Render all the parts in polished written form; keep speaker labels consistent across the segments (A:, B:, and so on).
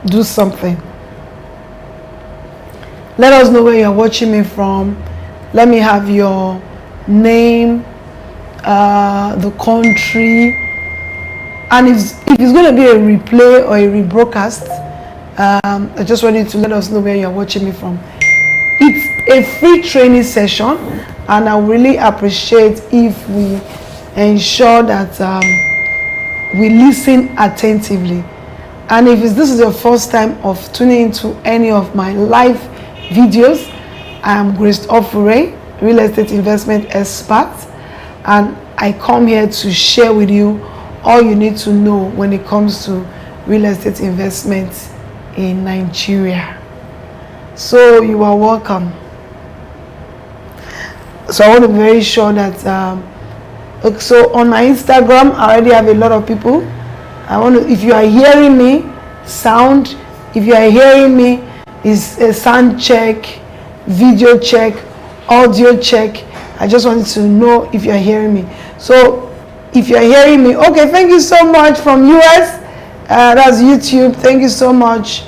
A: do something. Let us know where you're watching me from. Let me have your name, the country, and if it's going to be a replay or a rebroadcast, I just want you to let us know where you're watching me from. It's a free training session, and I really appreciate if we ensure that we listen attentively. And if this is your first time of tuning into any of my live videos, I am Grace Ofure, real estate investment expert, and I come here to share with you all you need to know when it comes to real estate investment in Nigeria. So you are welcome. So I want to be very sure that so on my Instagram I already have a lot of people. I want to, if you are hearing me, sound, if you are hearing me, is a sound check, video check, audio check. I just wanted to know if you are hearing me. So if you are hearing me, okay, thank you so much from US. That's YouTube. Thank you so much.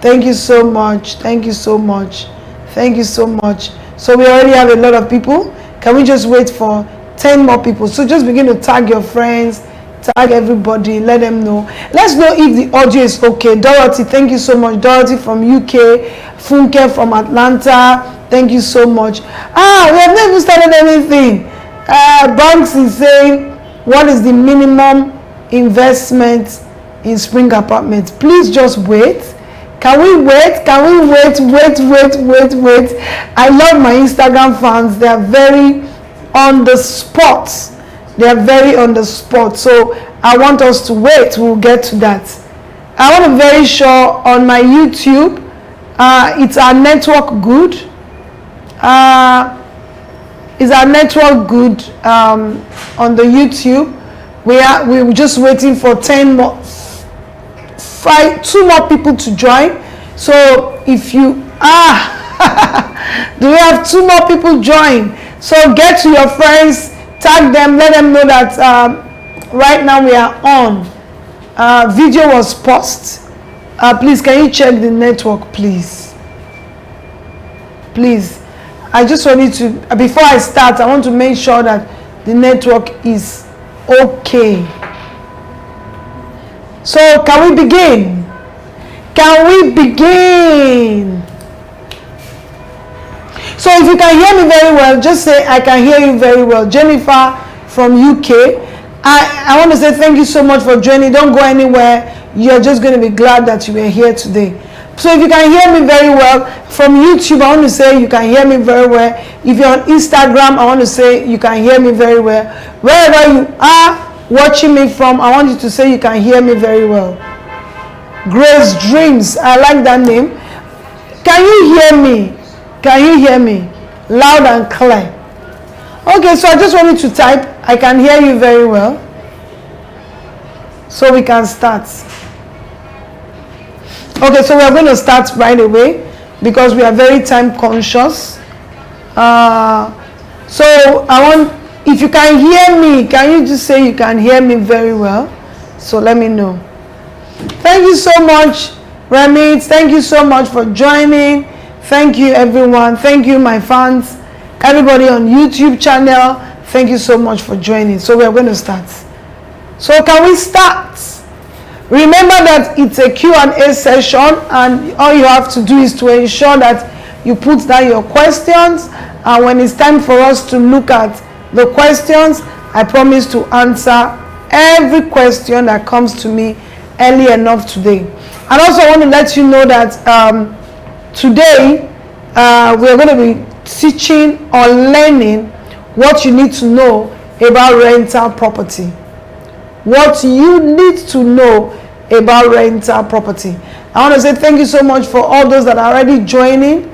A: Thank you so much. Thank you so much. Thank you so much. So we already have a lot of people. Can we just wait for 10 more people? So just begin to tag your friends, tag everybody, let them know. Let's know if the audio is okay. Dorothy, thank you so much. Dorothy from UK, Funke from Atlanta, thank you so much. We have never started anything. Banks is saying, what is the minimum investment in spring apartments? Please just wait. Can we wait? Can we wait? Wait. I love my Instagram fans. They are very on the spot. They are very on the spot. So I want us to wait. We'll get to that. I want to be very sure on my YouTube, it's our network good. Is our network good on the YouTube? We're just waiting for 2 more people to join. So if you do we have 2 more people join? So get to your friends, tag them, let them know that right now we are on. Video was paused. Please, can you check the network, please? Please, I just want you to, before I start, I want to make sure that the network is okay. So can we begin? Can we begin? So if you can hear me very well, just say I can hear you very well. Jennifer from UK, I want to say thank you so much for joining. Don't go anywhere. You're just going to be glad that you were here today. So if you can hear me very well from YouTube, I want to say you can hear me very well. If you're on Instagram, I want to say you can hear me very well. Wherever you are watching me from, I want you to say you can hear me very well. Grace Dreams, I like that name. Can you hear me? Can you hear me? Loud and clear. Okay, so I just want you to type, I can hear you very well. So we can start. Okay, so we are going to start right away because we are very time conscious. So I want, if you can hear me, can you just say you can hear me very well? So let me know. Thank you so much, Remy. Thank you so much for joining. Thank you, everyone. Thank you, my fans. Everybody on YouTube channel, thank you so much for joining. So we are going to start. So can we start? Remember that it's a Q&A session, and all you have to do is to ensure that you put down your questions, and when it's time for us to look at the questions, I promise to answer every question that comes to me early enough today. And also I want to let you know that today we're going to be teaching or learning what you need to know about rental property. What you need to know about rental property. I want to say thank you so much for all those that are already joining.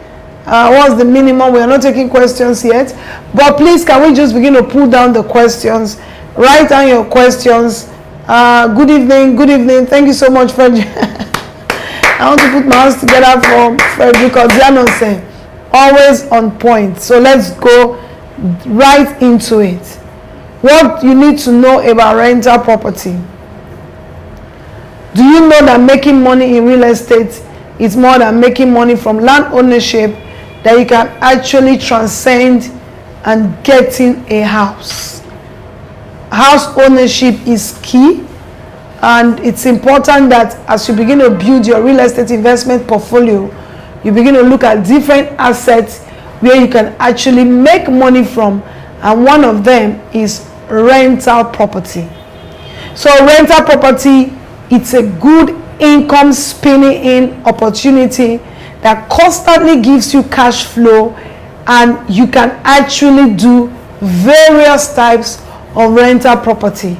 A: What's the minimum? We are not taking questions yet, but please, can we just begin to pull down the questions? Write down your questions. Good evening. Thank you so much, Frederick. I want to put my hands together for Frederick Ozianose. Always on point. So let's go right into it. What you need to know about rental property. Do you know that making money in real estate is more than making money from land ownership, that you can actually transcend and getting a house? House ownership is key, and it's important that as you begin to build your real estate investment portfolio, you begin to look at different assets where you can actually make money from, and one of them is rental property. So rental property, it's a good income spinning in opportunity that constantly gives you cash flow, and you can actually do various types of rental property,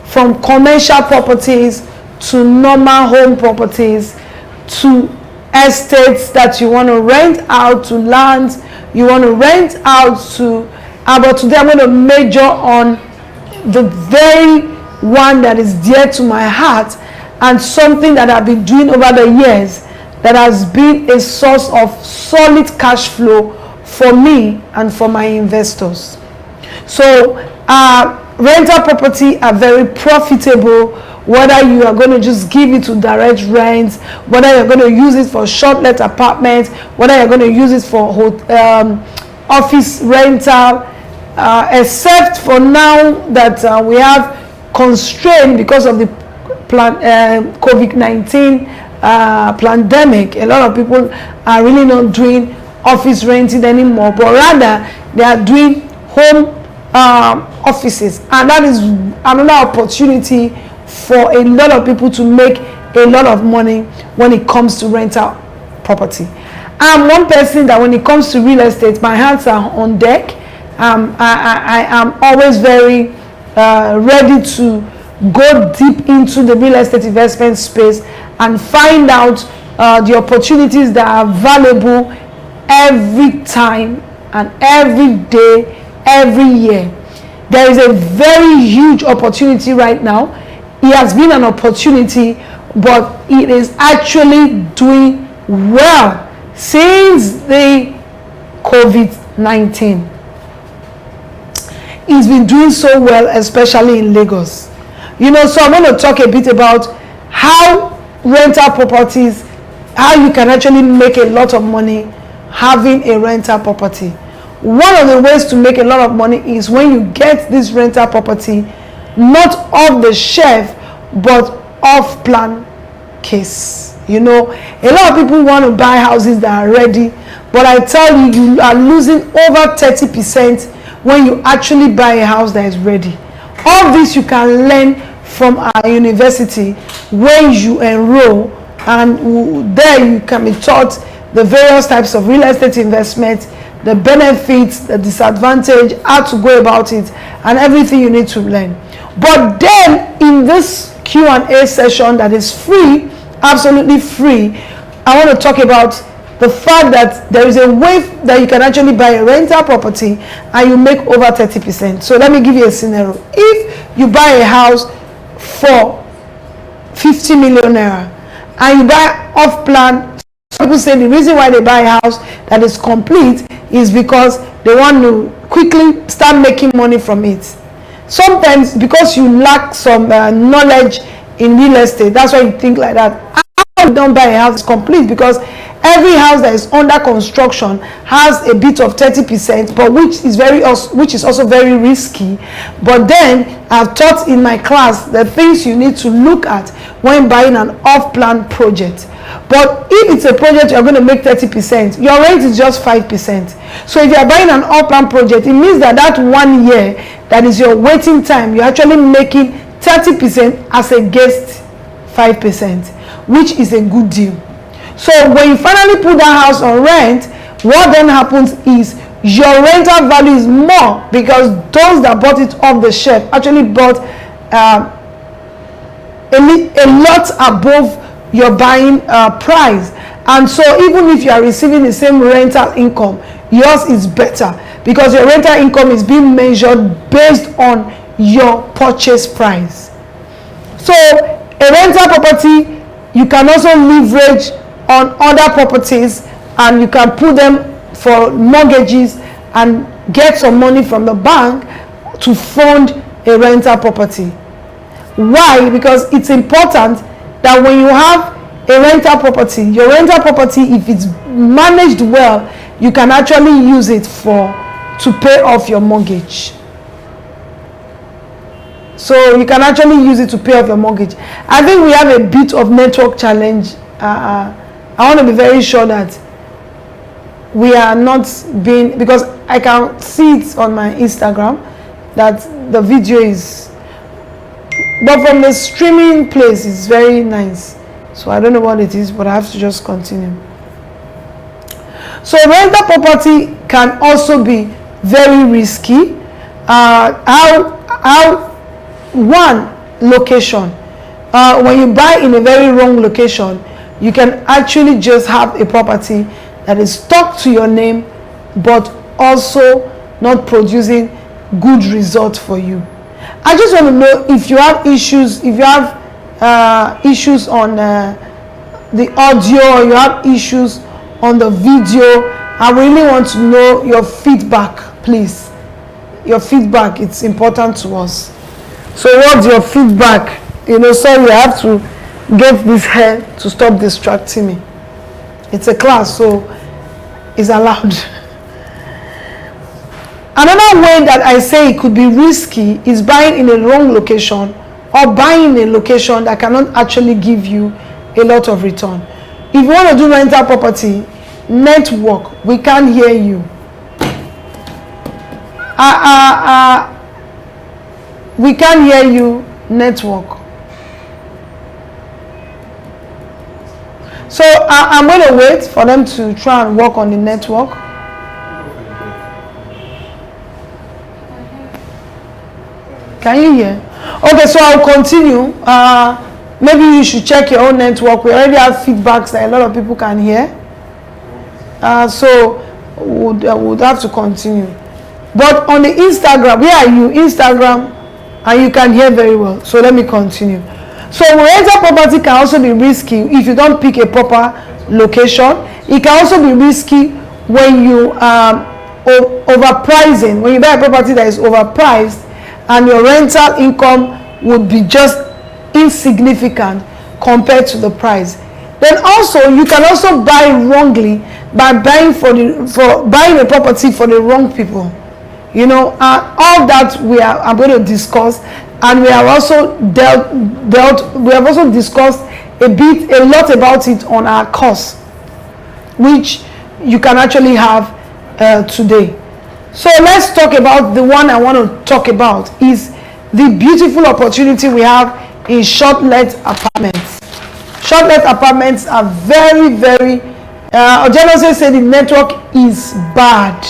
A: from commercial properties to normal home properties to estates that you want to rent out, to lands you want to rent out to. But today I'm going to major on the very one that is dear to my heart, and something that I've been doing over the years that has been a source of solid cash flow for me and for my investors. So rental property are very profitable, whether you are going to just give it to direct rent, whether you're going to use it for short let apartments, whether you're going to use it for office rental, except for now that we have constraint because of the COVID-19 pandemic. A lot of people are really not doing office renting anymore, but rather they are doing home offices, and that is another opportunity for a lot of people to make a lot of money when it comes to rental property. I'm one person that when it comes to real estate, my hands are on deck. I am always very ready to go deep into the real estate investment space and find out the opportunities that are valuable every time and every day, every year. There is a very huge opportunity right now. It has been an opportunity, but it is actually doing well since the COVID-19. It's been doing so well, especially in Lagos. You know, so I'm going to talk a bit about how rental properties, how you can actually make a lot of money having a rental property. One of the ways to make a lot of money is when you get this rental property not off the shelf but off plan case. You know, a lot of people want to buy houses that are ready, but I tell you, you are losing over 30% when you actually buy a house that is ready. All this you can learn from our university when you enroll, and there you can be taught the various types of real estate investment, the benefits, the disadvantage, how to go about it, and everything you need to learn. But then in this Q&A session that is free, absolutely free, I want to talk about the fact that there is a way that you can actually buy a rental property and you make over 30%. So let me give you a scenario. If you buy a house for 50 million naira and you buy off plan, people say the reason why they buy a house that is complete is because they want to quickly start making money from it. Sometimes because you lack some knowledge in real estate, that's why you think like that. I don't buy a house complete, because every house that is under construction has a bit of 30%, but which is also very risky. But then I've taught in my class the things you need to look at when buying an off-plan project. But if it's a project you're going to make 30%, your rent is just 5%. So if you're buying an off-plan project, it means that 1 year that is your waiting time, you're actually making 30% as against 5%, which is a good deal. So when you finally put that house on rent, what then happens is your rental value is more, because those that bought it off the shelf actually bought a lot above your buying price. And so even if you are receiving the same rental income, yours is better, because your rental income is being measured based on your purchase price. So a rental property, you can also leverage on other properties, and you can put them for mortgages and get some money from the bank to fund a rental property. Why? Because it's important that when you have a rental property, your rental property, if it's managed well, you can actually use it to pay off your mortgage. So you can actually use it to pay off your mortgage. I think we have a bit of network challenge. I want to be very sure that we are not being, because I can see it on my Instagram that the video is, but from the streaming place it's very nice. So I don't know what it is, but I have to just continue. So rental property can also be very risky. One, location. When you buy in a very wrong location, you can actually just have a property that is stuck to your name, but also not producing good results for you. I just want to know if you have issues, if you have issues on the audio, or you have issues on the video. I really want to know your feedback, please. Your feedback, it's important to us. So what's your feedback? Sorry, I have to get this hair to stop distracting me. It's a class, so it's allowed. Another way that I say it could be risky is buying in a wrong location, or buying a location that cannot actually give you a lot of return. If you want to do rental property, network, we can't hear you. We can't hear you, network. So I'm going to wait for them to try and work on the network. Can you hear? Okay, so I'll continue. Maybe you should check your own network. We already have feedbacks that a lot of people can hear. So would have to continue. But on the Instagram, where are you? Instagram, and you can hear very well. So let me continue. So rental property can also be risky if you don't pick a proper location. It can also be risky when you overpricing. When you buy a property that is overpriced, and your rental income would be just insignificant compared to the price. Then also you can also buy wrongly by buying buying a property for the wrong people. All that I'm going to discuss, and we have also we have also discussed a lot about it on our course, which you can actually have today. So let's talk about the one I want to talk about, is the beautiful opportunity we have in short-let apartments. Short-let apartments are very, very, Ojanose said the network is bad.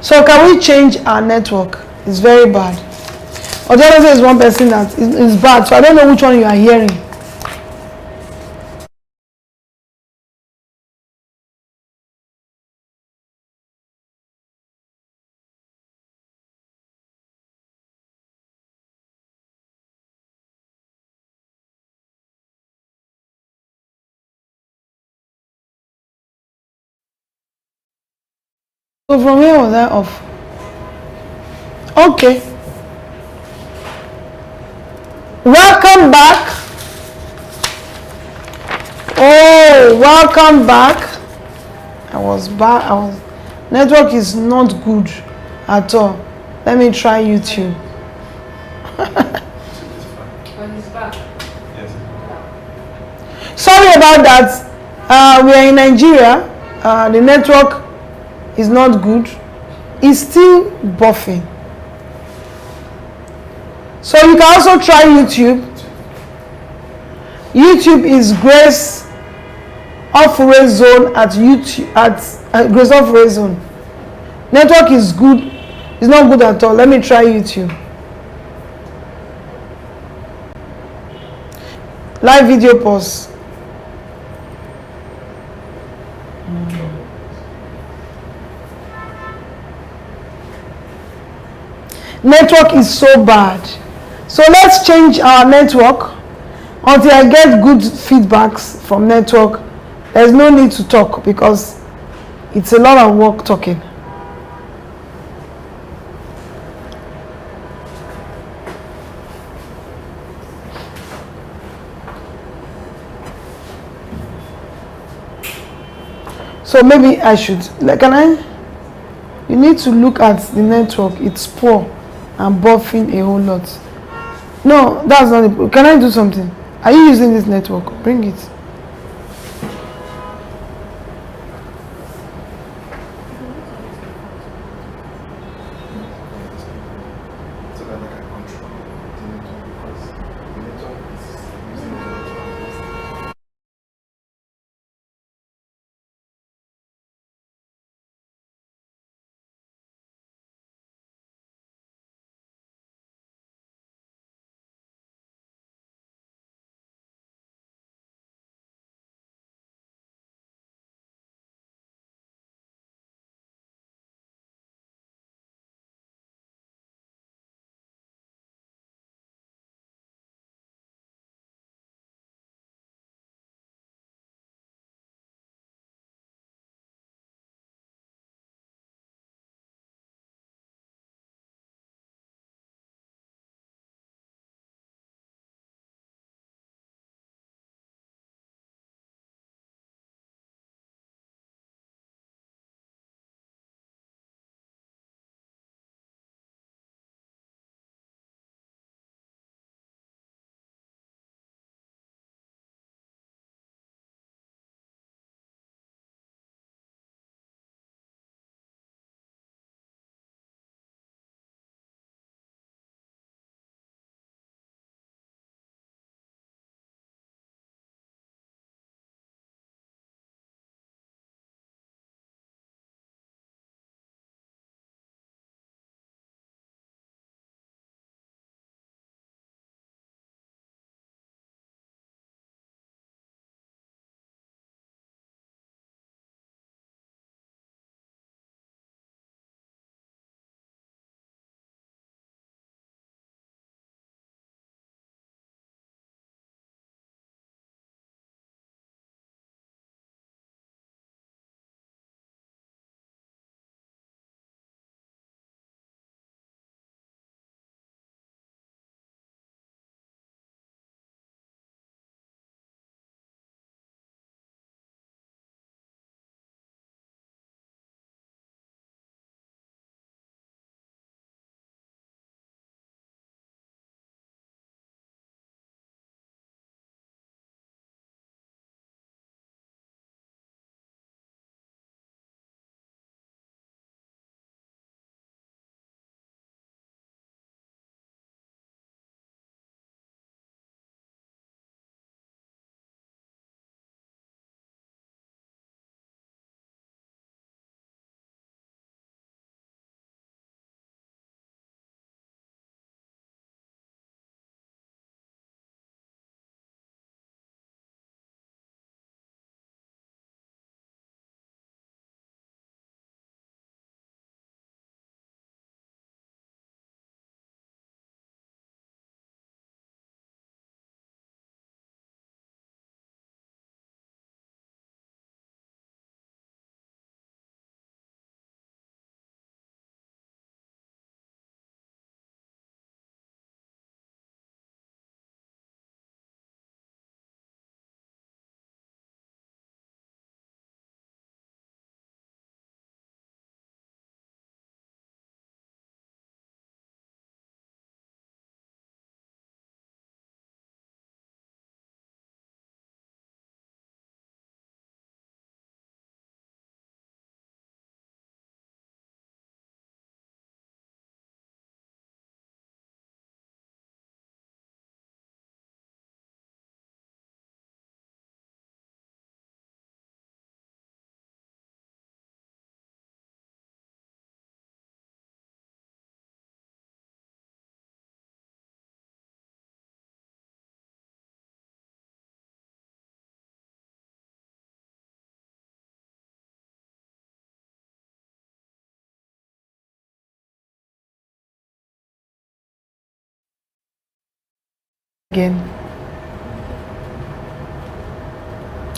A: So can we change our network? It's very bad. Ojanose is one person that is bad, so I don't know which one you are hearing. So from where was I off? Okay. Welcome back. Oh, welcome back. Network is not good at all. Let me try YouTube. Sorry about that. We are in Nigeria. The network is not good. It's still buffing. So you can also try YouTube. YouTube is Grace Ofure Zone at YouTube at Grace Ofure Zone. Network is good. It's not good at all. Let me try YouTube. Live video pause. Network is so bad. So let's change our network until I get good feedbacks from network. There's no need to talk because it's a lot of work talking. So maybe I should, like, can I? You need to look at the network. It's poor and buffing a whole lot. No, that's not the. Can I do something? Are you using this network? Bring it. Again.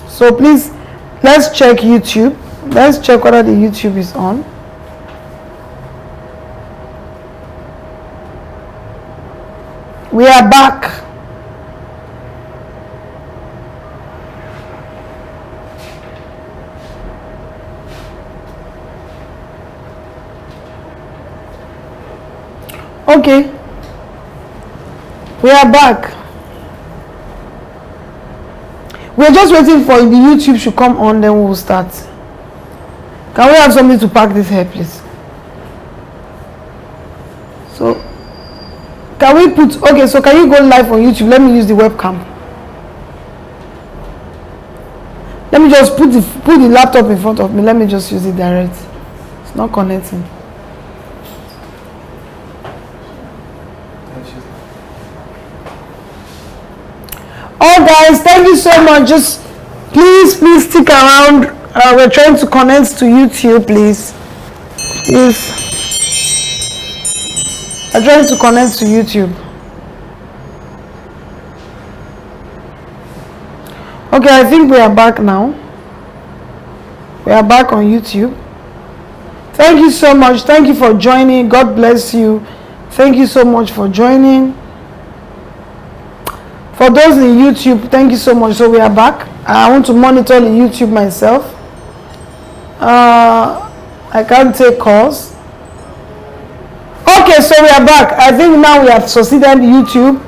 A: So please, let's check YouTube. Let's check whether the YouTube is on. We are back. Okay. We are back. We're just waiting for the YouTube should come on, then we'll start. Can we have somebody to pack this hair, please? So, can we put, okay, so can you go live on YouTube? Let me use the webcam. Let me just put the laptop in front of me. Let me just use it direct. It's not connecting. Oh guys, thank you so much. Just please stick around. We're trying to connect to YouTube, please. I'm trying to connect to YouTube. Okay, I think we are back now. We are back on YouTube. Thank you so much. Thank you for joining. God bless you. Thank you so much for joining. For those in YouTube, thank you so much. So we are back. I want to monitor the YouTube myself. I can't take calls. Okay, so we are back. I think now we have succeeded YouTube.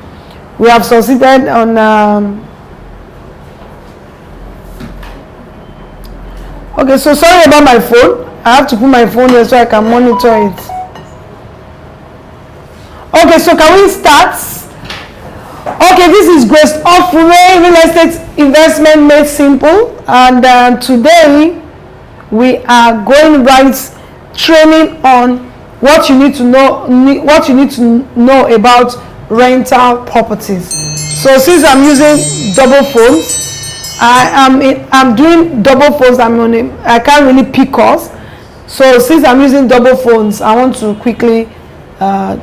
A: We have succeeded on okay, so sorry about my phone. I have to put my phone here so I can monitor it. Okay, so can we start? Okay, this is Grace Ofure, real estate investment made simple, and today we are going right training on what you need to know about rental properties. So since I'm using double phones, I'm doing double phones. I can't really pick calls. So since I'm using double phones, I want to quickly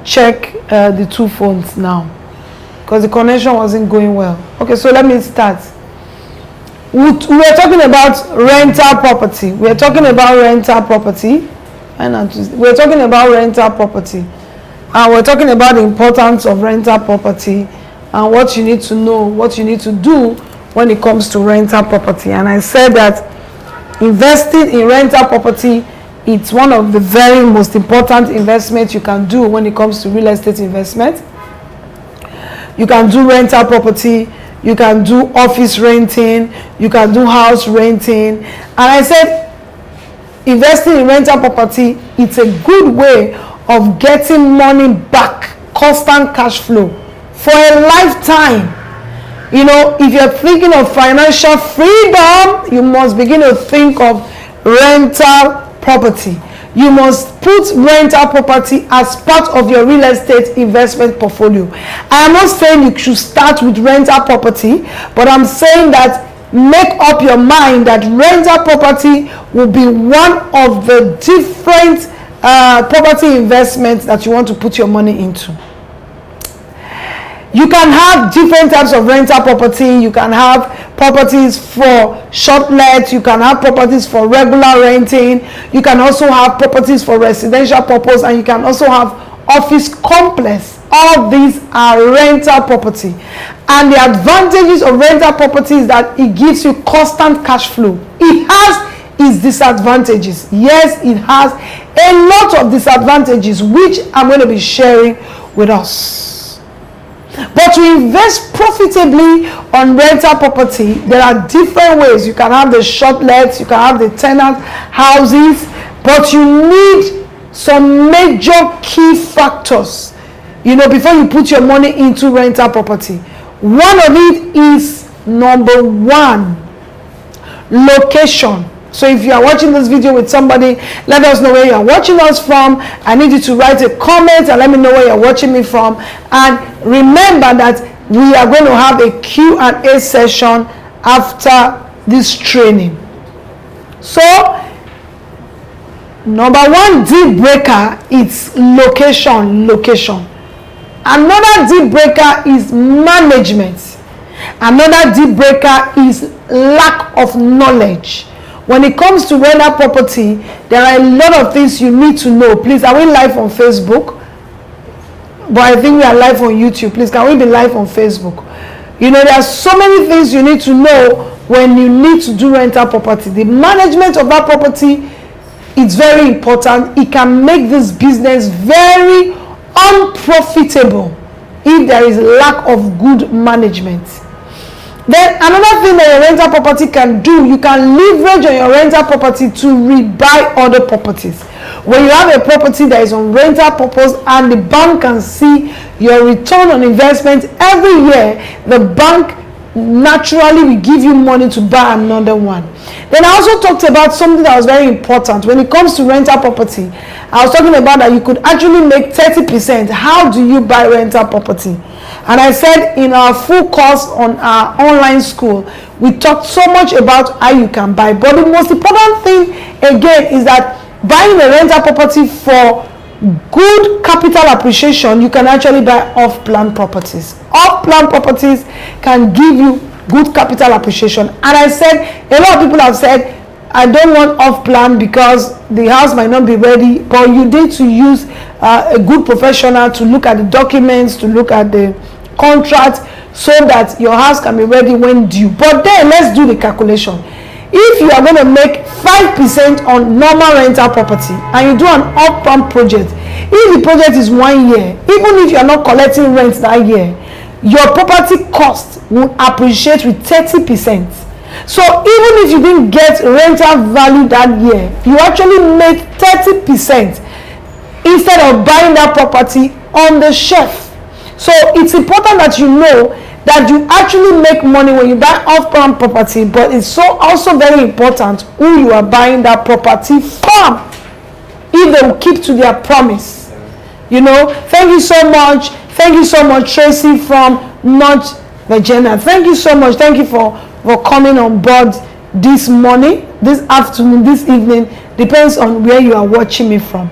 A: check the two phones now, because the connection wasn't going well. Okay, so let me start. We are talking about rental property. We're talking about rental property. We're talking about rental property. And we're talking about the importance of rental property and what you need to know, what you need to do when it comes to rental property. And I said that investing in rental property, it's one of the very most important investments you can do when it comes to real estate investment. You can do rental property, you can do office renting, you can do house renting. And I said investing in rental property, it's a good way of getting money back, constant cash flow for a lifetime. You know, if you're thinking of financial freedom, you must begin to think of rental property. You must put rental property as part of your real estate investment portfolio. I am not saying you should start with rental property, but I'm saying that make up your mind that rental property will be one of the different property investments that you want to put your money into. You can have different types of rental property. You can have properties for short let. You can have properties for regular renting. You can also have properties for residential purpose, and you can also have office complex. All these are rental property, and the advantages of rental property is that it gives you constant cash flow. It has its disadvantages. Yes, it has a lot of disadvantages, which I'm going to be sharing with us. But to invest profitably on rental property, there are different ways. You can have the short lets, you can have the tenant houses, but you need some major key factors, you know, before you put your money into rental property. One of it is, number one, location. So if you are watching this video with somebody, let us know where you are watching us from. I need you to write a comment and let me know where you're watching me from. And remember that we are going to have a Q&A session after this training. So, number one deal breaker is location. Another deal breaker is management. Another deal breaker is lack of knowledge. When it comes to rental property, there are a lot of things you need to know. Please, are we live on Facebook? But I think we are live on YouTube. Please, can we be live on Facebook? You know, there are so many things you need to know when you need to do rental property. The management of that property is very important. It can make this business very unprofitable if there is lack of good management. Then another thing that your rental property can do, you can leverage on your rental property to rebuy other properties. When you have a property that is on rental purpose and the bank can see your return on investment every year, the bank naturally will give you money to buy another one. Then I also talked about something that was very important when it comes to rental property. I was talking about that you could actually make 30%. How do you buy rental property? And I said in our full course on our online school, we talked so much about how you can buy. But the most important thing again is that buying a rental property for good capital appreciation, you can actually buy off-plan properties. Off-plan properties can give you good capital appreciation. And I said, a lot of people have said, I don't want off-plan because the house might not be ready, but you need to use a good professional to look at the documents, to look at the contract, so that your house can be ready when due. But then let's do the calculation. If you are going to make 5% on normal rental property and you do an off-plan project, if the project is 1 year, even if you are not collecting rent that year, your property cost will appreciate with 30%. So even if you didn't get rental value that year, you actually made 30% instead of buying that property on the shelf. So it's important that you know that you actually make money when you buy off-plan property, but it's also very important who you are buying that property from, if they will keep to their promise. You know, thank you so much. Thank you so much, Tracy from North Virginia. Thank you so much. Thank you for coming on board this morning, this afternoon, this evening. Depends on where you are watching me from.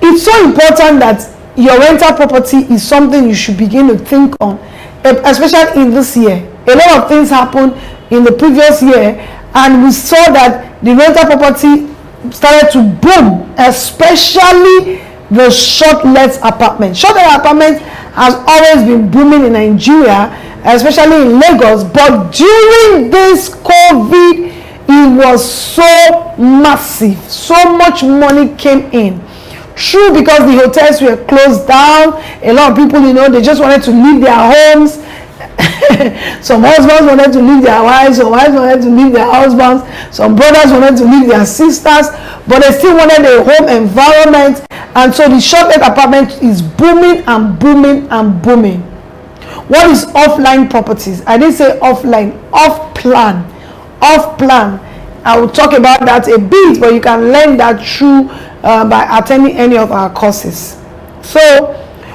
A: It's so important that your rental property is something you should begin to think on, especially in this year. A lot of things happened in the previous year, and we saw that the rental property started to boom, especially the short-let apartment. Short-let apartment has always been booming in Nigeria, especially in Lagos, but during this COVID, it was so massive. So much money came in. True, because the hotels were closed down. A lot of people, they just wanted to leave their homes. Some husbands wanted to leave their wives, some wives wanted to leave their husbands, some brothers wanted to leave their sisters, but they still wanted a home environment. And so the short-let apartment is booming and booming and booming. What is offline properties? I didn't say offline, off-plan. Off-plan. I will talk about that a bit, but you can learn that through by attending any of our courses. So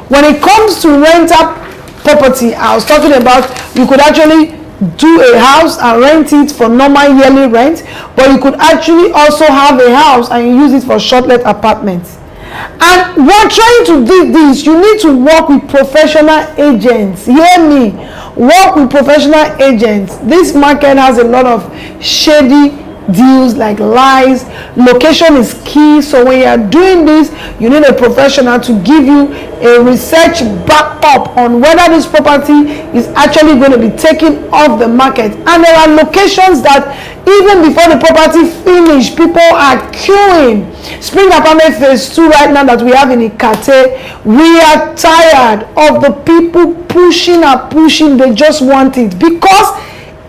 A: when it comes to rental property, I was talking about you could actually do a house and rent it for normal yearly rent, but you could actually also have a house and use it for short-let apartments. And we're trying to do this. You need to work with professional agents. Hear me. Work with professional agents. This market has a lot of shady deals, like lies. Location is key. So when you are doing this, you need a professional to give you a research backup on whether this property is actually going to be taken off the market. And there are locations that even before the property finish, people are queuing. Spring Apartment Phase 2 right now that we have in Ikate, we are tired of the people pushing and pushing. They just want it because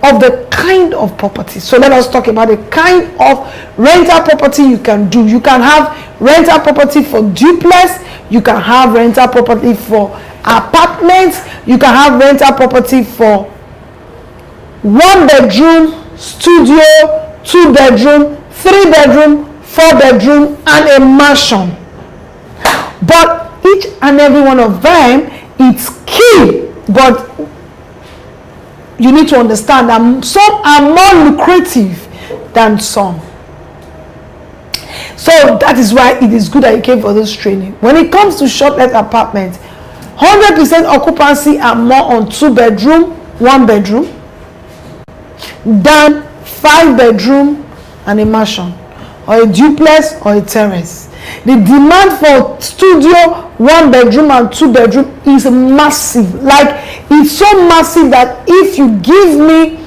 A: of the kind of property. So let us talk about the kind of rental property you can do. You can have rental property for duplex. You can have rental property for apartments. You can have rental property for 1 bedroom, studio, 2 bedroom, 3 bedroom, 4 bedroom, and a mansion. But each and every one of them, it's key. But you need to understand that some are more lucrative than some. So that is why it is good that you came for this training. When it comes to short-let apartments, 100% occupancy are more on 2 bedroom, 1 bedroom than 5 bedroom and a mansion, or a duplex or a terrace. The demand for studio, 1 bedroom and 2 bedroom is massive. Like, it's so massive that if you give me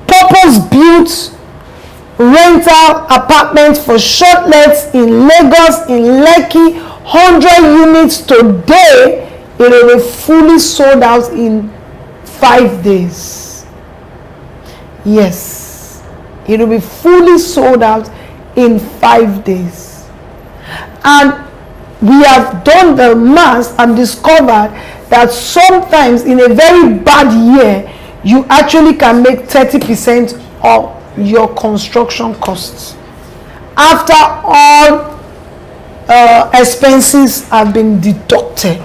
A: purpose-built rental apartments for short lets in Lagos, in Lekki, 100 units today, it will be fully sold out in 5 days. Yes, it will be fully sold out in 5 days. And we have done the math and discovered that sometimes in a very bad year, you actually can make 30% of your construction costs after all expenses have been deducted.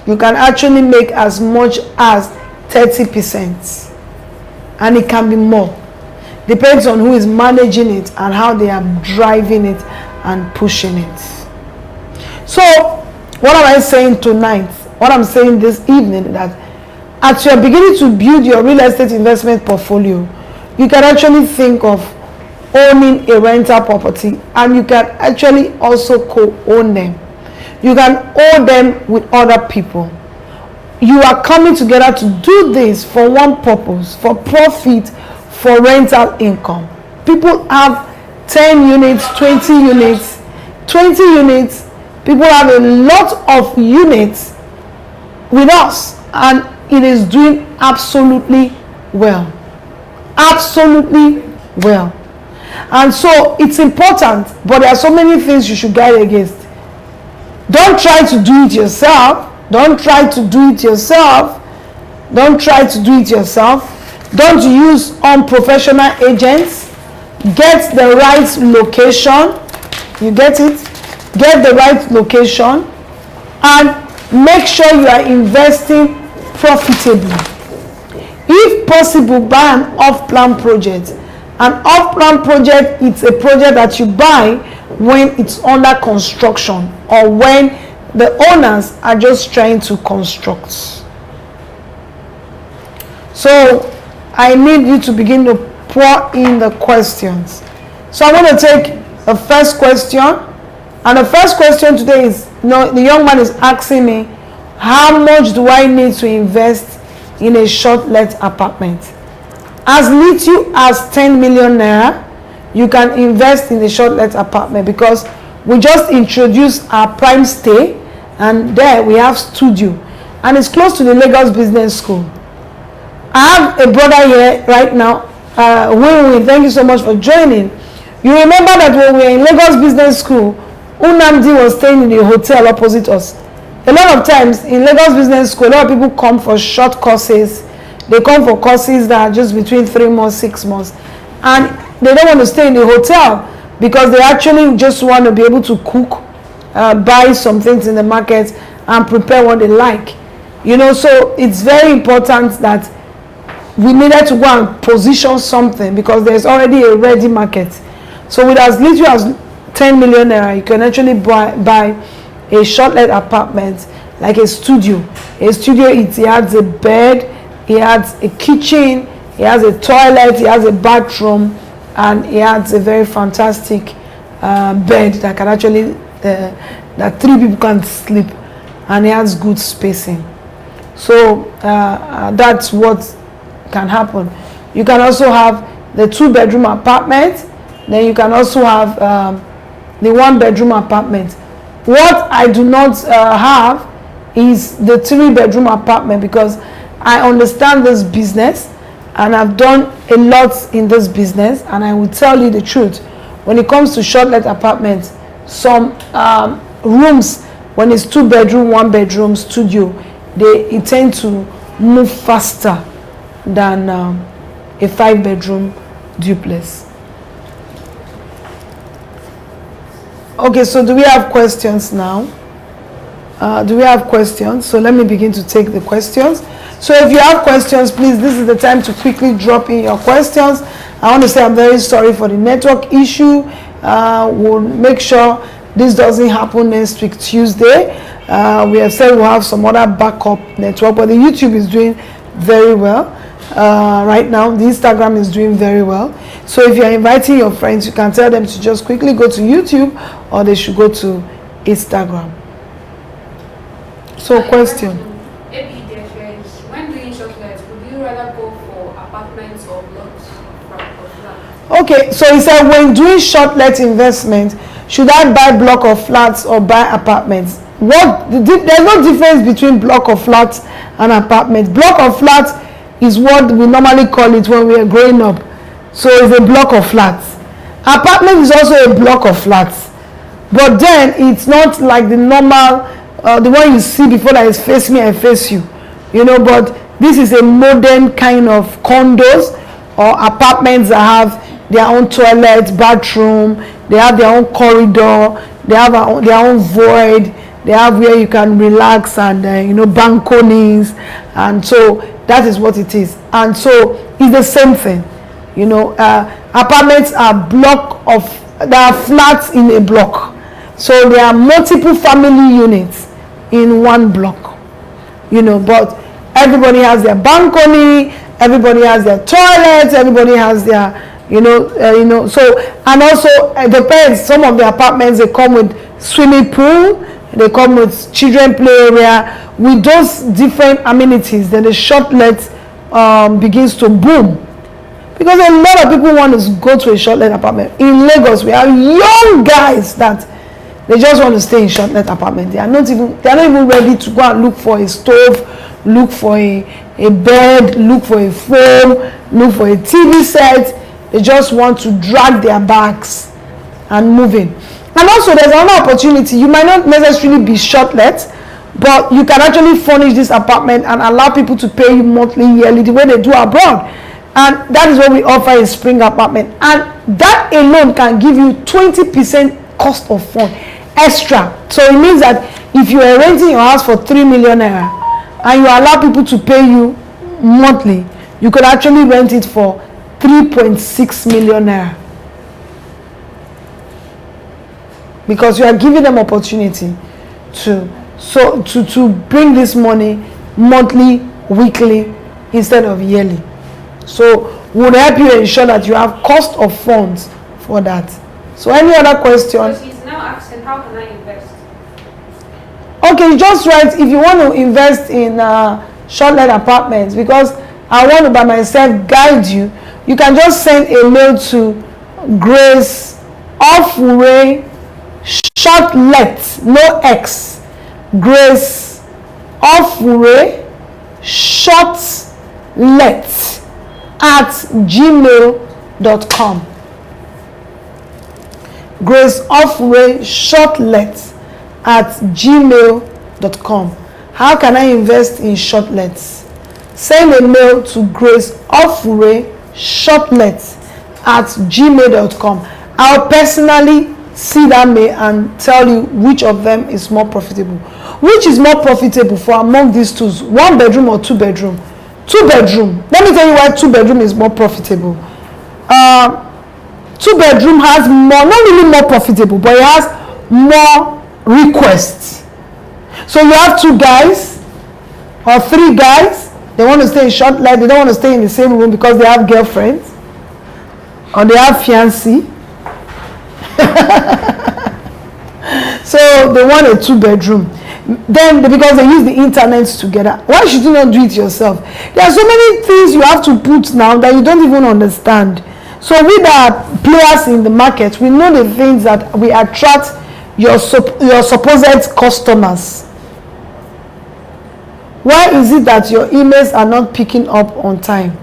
A: You can actually make as much as 30%, and it can be more. Depends on who is managing it and how they are driving it and pushing it. So what am I saying tonight? What I'm saying this evening, that as you are beginning to build your real estate investment portfolio, you can actually think of owning a rental property, and you can actually also co-own them. You can own them with other people. You are coming together to do this for one purpose, for profit, for rental income. People have 10 units, 20 units, 20 units. People have a lot of units with us, and it is doing absolutely well. Absolutely well. And so it's important, but there are so many things you should guard against. Don't try to do it yourself. Don't try to do it yourself. Don't try to do it yourself. Don't use unprofessional agents. Get the right location. You get it? Get the right location, and make sure you are investing profitably. If possible, buy an off-plan project. An off-plan project, it's a project that you buy when it's under construction or when the owners are just trying to construct. So I need you to begin to pour in the questions. So I'm going to take the first question. And the first question today is, the young man is asking me, how much do I need to invest in a short-let apartment? As little as 10 million naira, you can invest in a short-let apartment, because we just introduced our prime stay, and there we have studio, and it's close to the Lagos Business School. I have a brother here right now. Thank you so much for joining. You remember that when we were in Lagos Business School, Unamdi was staying in the hotel opposite us. A lot of times in Lagos Business School, a lot of people come for short courses. They come for courses that are just between 3 months, 6 months, and they don't want to stay in the hotel because they actually just want to be able to cook, buy some things in the market, and prepare what they like. So it's very important that we needed to go and position something, because there's already a ready market. So with as little as 10 million naira, you can actually buy a short-let apartment, like a studio. A studio, it has a bed, it has a kitchen, it has a toilet, it has a bathroom, and it has a very fantastic bed that can actually, that 3 people can sleep, and it has good spacing. So that's what can happen. You can also have the 2-bedroom apartment, then you can also have the 1-bedroom apartment. What I do not have is the 3-bedroom apartment, because I understand this business and I've done a lot in this business, and I will tell you the truth. When it comes to short-let apartments, some rooms, when it's 2-bedroom, 1-bedroom studio, they tend to move faster than a 5-bedroom duplex. Okay, so do we have questions now? Do we have questions? So let me begin to take the questions. So if you have questions, please, this is the time to quickly drop in your questions. I want to say I'm very sorry for the network issue. We'll make sure this doesn't happen next week, Tuesday. We have said we'll have some other backup network, but the YouTube is doing very well. Right now, the Instagram is doing very well. So if you're inviting your friends, you can tell them to just quickly go to YouTube, or they should go to Instagram. So question.
B: When doing short-let, would you rather go for apartments or blocks?
A: Okay, so he said, when doing short-let investment, should I buy block of flats or buy apartments? There's no difference between block of flats and apartments. Block of flats is what we normally call it when we are growing up. So it's a block of flats. Apartment is also a block of flats, but then it's not like the normal, the one you see before that is face me, I face you, but this is a modern kind of condos or apartments that have their own toilet, bathroom, they have their own corridor, they have their own void, they have where you can relax and balconies, and so that is what it is. And so it's the same thing. Apartments are there are flats in a block, so there are multiple family units in one block, but everybody has their balcony, everybody has their toilets, everybody has their so, and also it depends. Some of the apartments, they come with swimming pool, they come with children play area, with those different amenities. Then the short-let begins to boom, because a lot of people want to go to a short-let apartment. In Lagos, we have young guys that they just want to stay in short-let apartment. They are not even ready to go and look for a stove, look for a bed, look for a phone, look for a TV set. They just want to drag their bags and move in. And also there's another opportunity. You might not necessarily be short-let, but you can actually furnish this apartment and allow people to pay you monthly, yearly, the way they do abroad. And that is what we offer in Spring Apartment. And that alone can give you 20% cost of fund extra. So it means that if you are renting your house for 3 million naira and you allow people to pay you monthly, you could actually rent it for 3.6 million naira, because you are giving them opportunity to bring this money monthly, weekly, instead of yearly. So would help you ensure that you have cost of funds for that. So any other question?
B: He's now asking, how can I invest?
A: Okay, just write if you want to invest in short-let apartments, because I want to by myself guide you. You can just send a mail to Grace Ofure short-let, no X, Grace Ofure short-let @gmail.com. Grace Ofure short-let @gmail.com. How can I invest in short-lets? Send a mail to Grace Ofure short-let @gmail.com. I'll personally see that mail and tell you which of them is more profitable. Which is more profitable for among these two, 1 bedroom or 2 bedroom? 2 bedroom. Let me tell you why 2 bedroom is more profitable. 2 bedroom has more, not really more profitable, but it has more requests. So you have 2 guys or 3 guys, they want to stay in short-let, they don't want to stay in the same room because they have girlfriends or they have fiancé. So they want a 2 bedroom. Then because they use the internet together, why should you not do it yourself? There are so many things you have to put now that you don't even understand. So we that are players in the market, we know the things that we attract your supposed customers. Why is it that your emails are not picking up on time?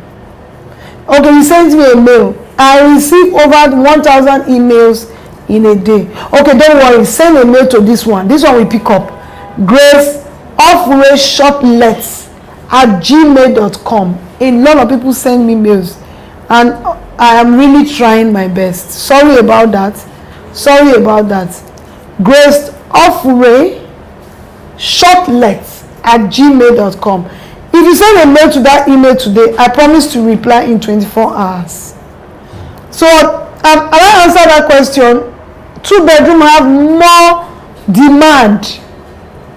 A: Okay, you sent me a mail. I receive over 1,000 emails in a day. Okay, don't worry, send a mail to this one. This one will pick up. Grace Ofure short-let @gmail.com. A lot of people send me mails and I am really trying my best. Sorry about that. Grace Ofure short-let @gmail.com. If you send a mail to that email today, I promise to reply in 24 hours. So I answer that question. 2 bedroom have more demand.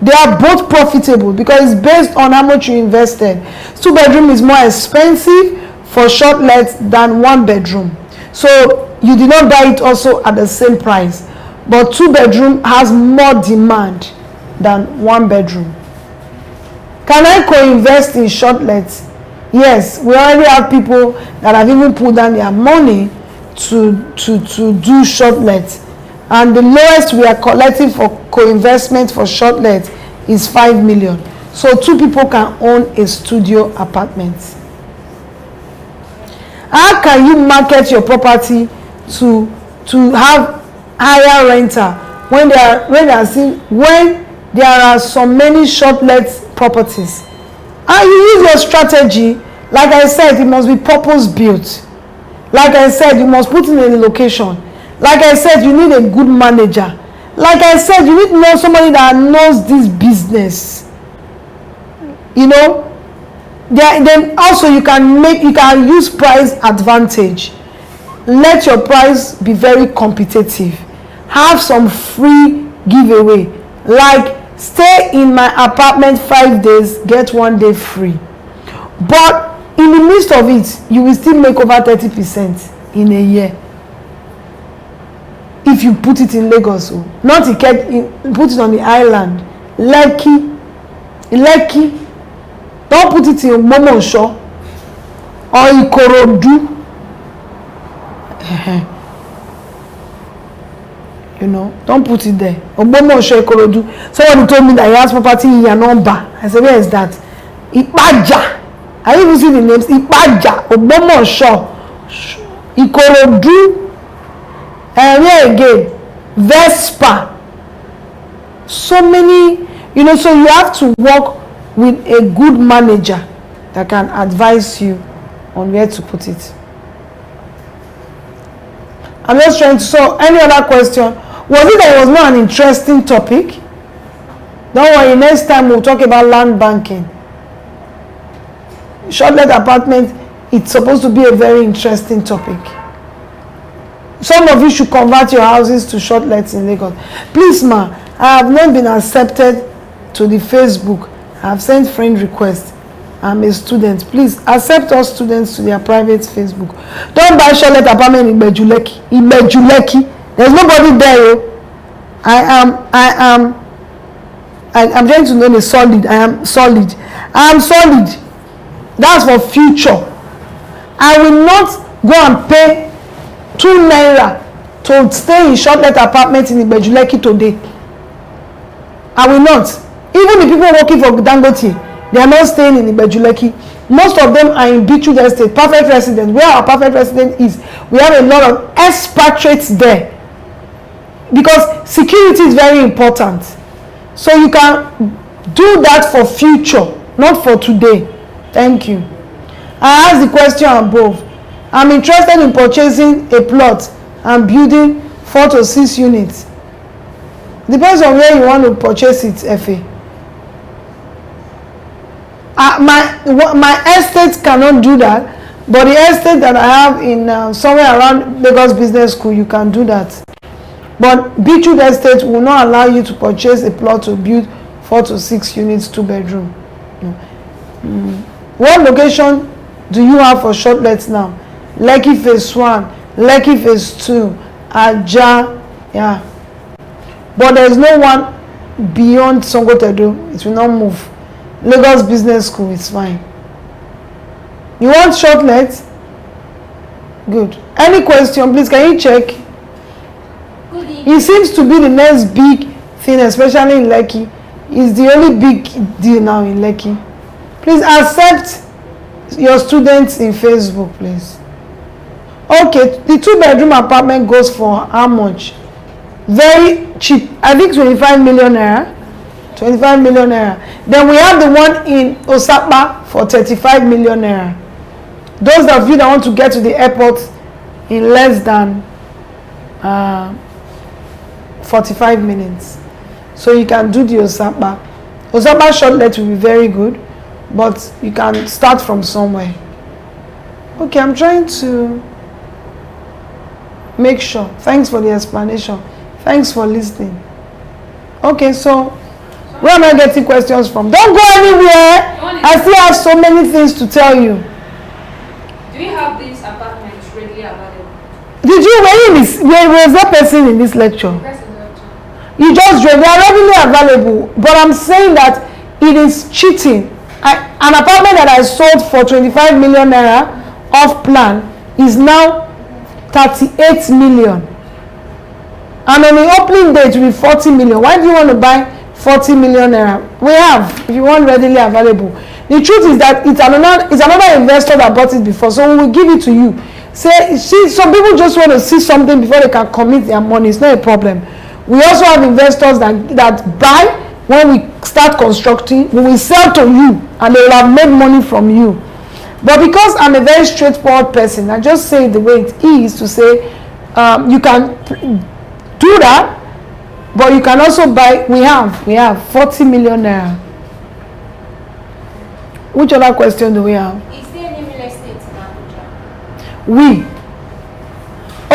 A: They are both profitable because it's based on how much you invested. 2 bedroom is more expensive for short-let than 1 bedroom. So you did not buy it also at the same price. But 2 bedroom has more demand than 1 bedroom. Can I co-invest in short-let? Yes, we already have people that have even put down their money to do shortlet, and the lowest we are collecting for co-investment for shortlet is 5 million. So 2 people can own a studio apartment. How can you market your property to have higher renter when there are so many shortlet properties? And you use your strategy. Like I said, it must be purpose built. Like I said, you must put in a location. Like I said, you need a good manager. Like I said, you need to know somebody that knows this business. You know, then also you can use price advantage. Let your price be very competitive. Have some free giveaway, like stay in my apartment 5 days, get 1 day free. But in the midst of it, you will still make over 30% in a year. If you put it in Lagos, not put it on the island, Lekki. Don't put it in Momosho or Ikorodu. You know, don't put it there. Momosho, Ikorodu. Someone told me that he has property in Yanomba. I said, where is that? Ipaja. I even see the names. Ipaja, Momosho, Ikorodu. And where again? Vespa. So many, you know, so you have to work with a good manager that can advise you on where to put it. I'm just trying to, so any other question? Was it that it was not an interesting topic? Don't worry, next time we'll talk about land banking. Shortlet apartment, it's supposed to be a very interesting topic. Some of you should convert your houses to shortlets in Lagos. Please, ma, I have not been accepted to the Facebook. I have sent friend requests. I'm a student. Please accept all students to their private Facebook. Don't buy shortlet apartment in Bejuleki. There's nobody there. I'm trying to know the solid. I am solid. That's for future. I will not go and pay 2 naira to stay in shortlet apartment in Bejuleki today. I will not. Even the people working for Dangote, they are not staying in Bejuleki. Most of them are in Beachwood Estate, perfect residence. Where our perfect residence is, we have a lot of expatriates there. Because security is very important. So you can do that for future, not for today. Thank you. I asked the question above. I'm interested in purchasing a plot and building 4 to 6 units. Depends on where you want to purchase it, Effie. My estate cannot do that, but the estate that I have in somewhere around Lagos Business School, you can do that. But Beachwood Estate will not allow you to purchase a plot to build 4 to 6 units, 2 bedroom. What location do you have for shortlets now? Lekki phase 1, Lekki phase 2, Aja, yeah. But there is no one beyond Songotedo. It will not move. Lagos Business School is fine. You want shortlets? Good. Any question, please? Can you check?
B: Good evening.
A: It seems to be the next big thing, especially in Lekki. It's the only big deal now in Lekki. Please accept your students in Facebook, please. Okay, the 2-bedroom apartment goes for how much? Very cheap. I think 25 million naira. 25 million naira. Then we have the one in Osapa for 35 million naira. Those of you that want to get to the airport in less than 45 minutes. So you can do the Osapa. Osapa shortlet will be very good, but you can start from somewhere. Okay, I'm trying to make sure. Thanks for the explanation. Thanks for listening. Okay, so where am I getting questions from? Don't go anywhere. I still have so many things to tell you.
B: Do you have these apartments readily available?
A: Did you, where was that person in this lecture? You just read, they are readily available. But I'm saying that it is cheating. An apartment that I sold for 25 million naira off plan is now 38 million. And on the opening date, it will be 40 million. Why do you want to buy 40 million naira? We have, if you want, readily available. The truth is that it's another investor that bought it before, so we will give it to you. See, some people just want to see something before they can commit their money. It's not a problem. We also have investors that buy when we start constructing. We will sell to you, and they will have made money from you. But because I'm a very straightforward person, I just say it the way it is, to say you can do that, but you can also buy. We have 40 million naira. Which other question do we have?
B: Is there any real estate in Abuja?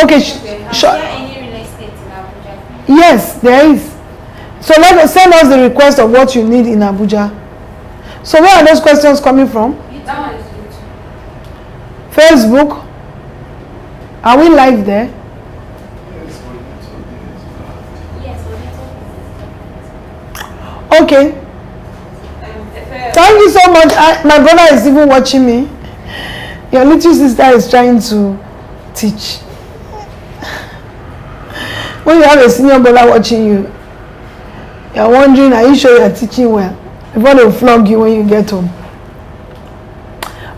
A: Okay.
B: Is there any real estate in Abuja?
A: Yes, there is. So let us send us the request of what you need in Abuja. So where are those questions coming from?
B: That one is YouTube.
A: Facebook. Are we live there?
B: Yes,
A: Okay. Thank you so much. My brother is even watching me. Your little sister is trying to teach. When you have a senior brother watching you, you're wondering, are you sure you're teaching well? Before they flog you when you get home.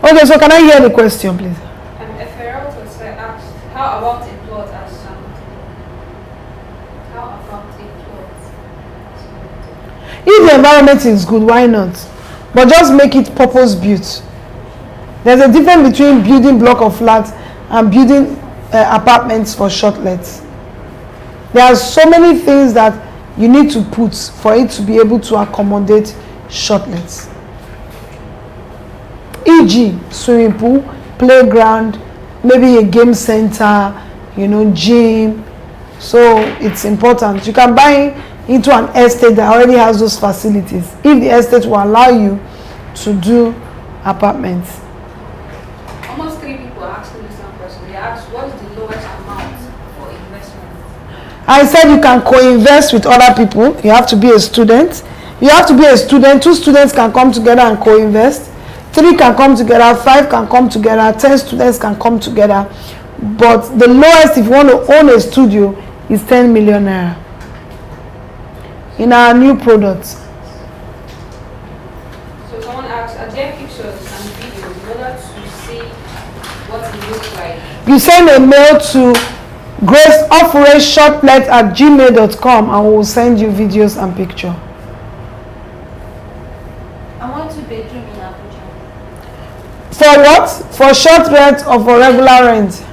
A: Okay, so can I hear the question, please?
B: Asked, how about a plot as sound? How about a plot?
A: If the environment is good, why not? But just make it purpose built. There's a difference between building block of flats and building apartments for short lets. There are so many things that you need to put for it to be able to accommodate short lets. E.g., swimming pool, playground, maybe a game center, gym. So it's important. You can buy into an estate that already has those facilities, if the estate will allow you to do apartments.
B: Almost 3 people are asking the same question. They asked, what is the lowest amount for investment?
A: I said you can co-invest with other people. You have to be a student. You have to be a student. 2 students can come together and co-invest. 3 can come together. 5 can come together. 10 students can come together. But the lowest, if you want to own a studio, is 10 million naira. In our new products.
B: So someone asked, are there pictures and videos in order to see what it looks like?
A: You send a mail to Grace Ofure shortlet@gmail.com and we will send you videos and picture.
B: I want 2 bedroom in Abuja.
A: For what? For short rent or for regular rent?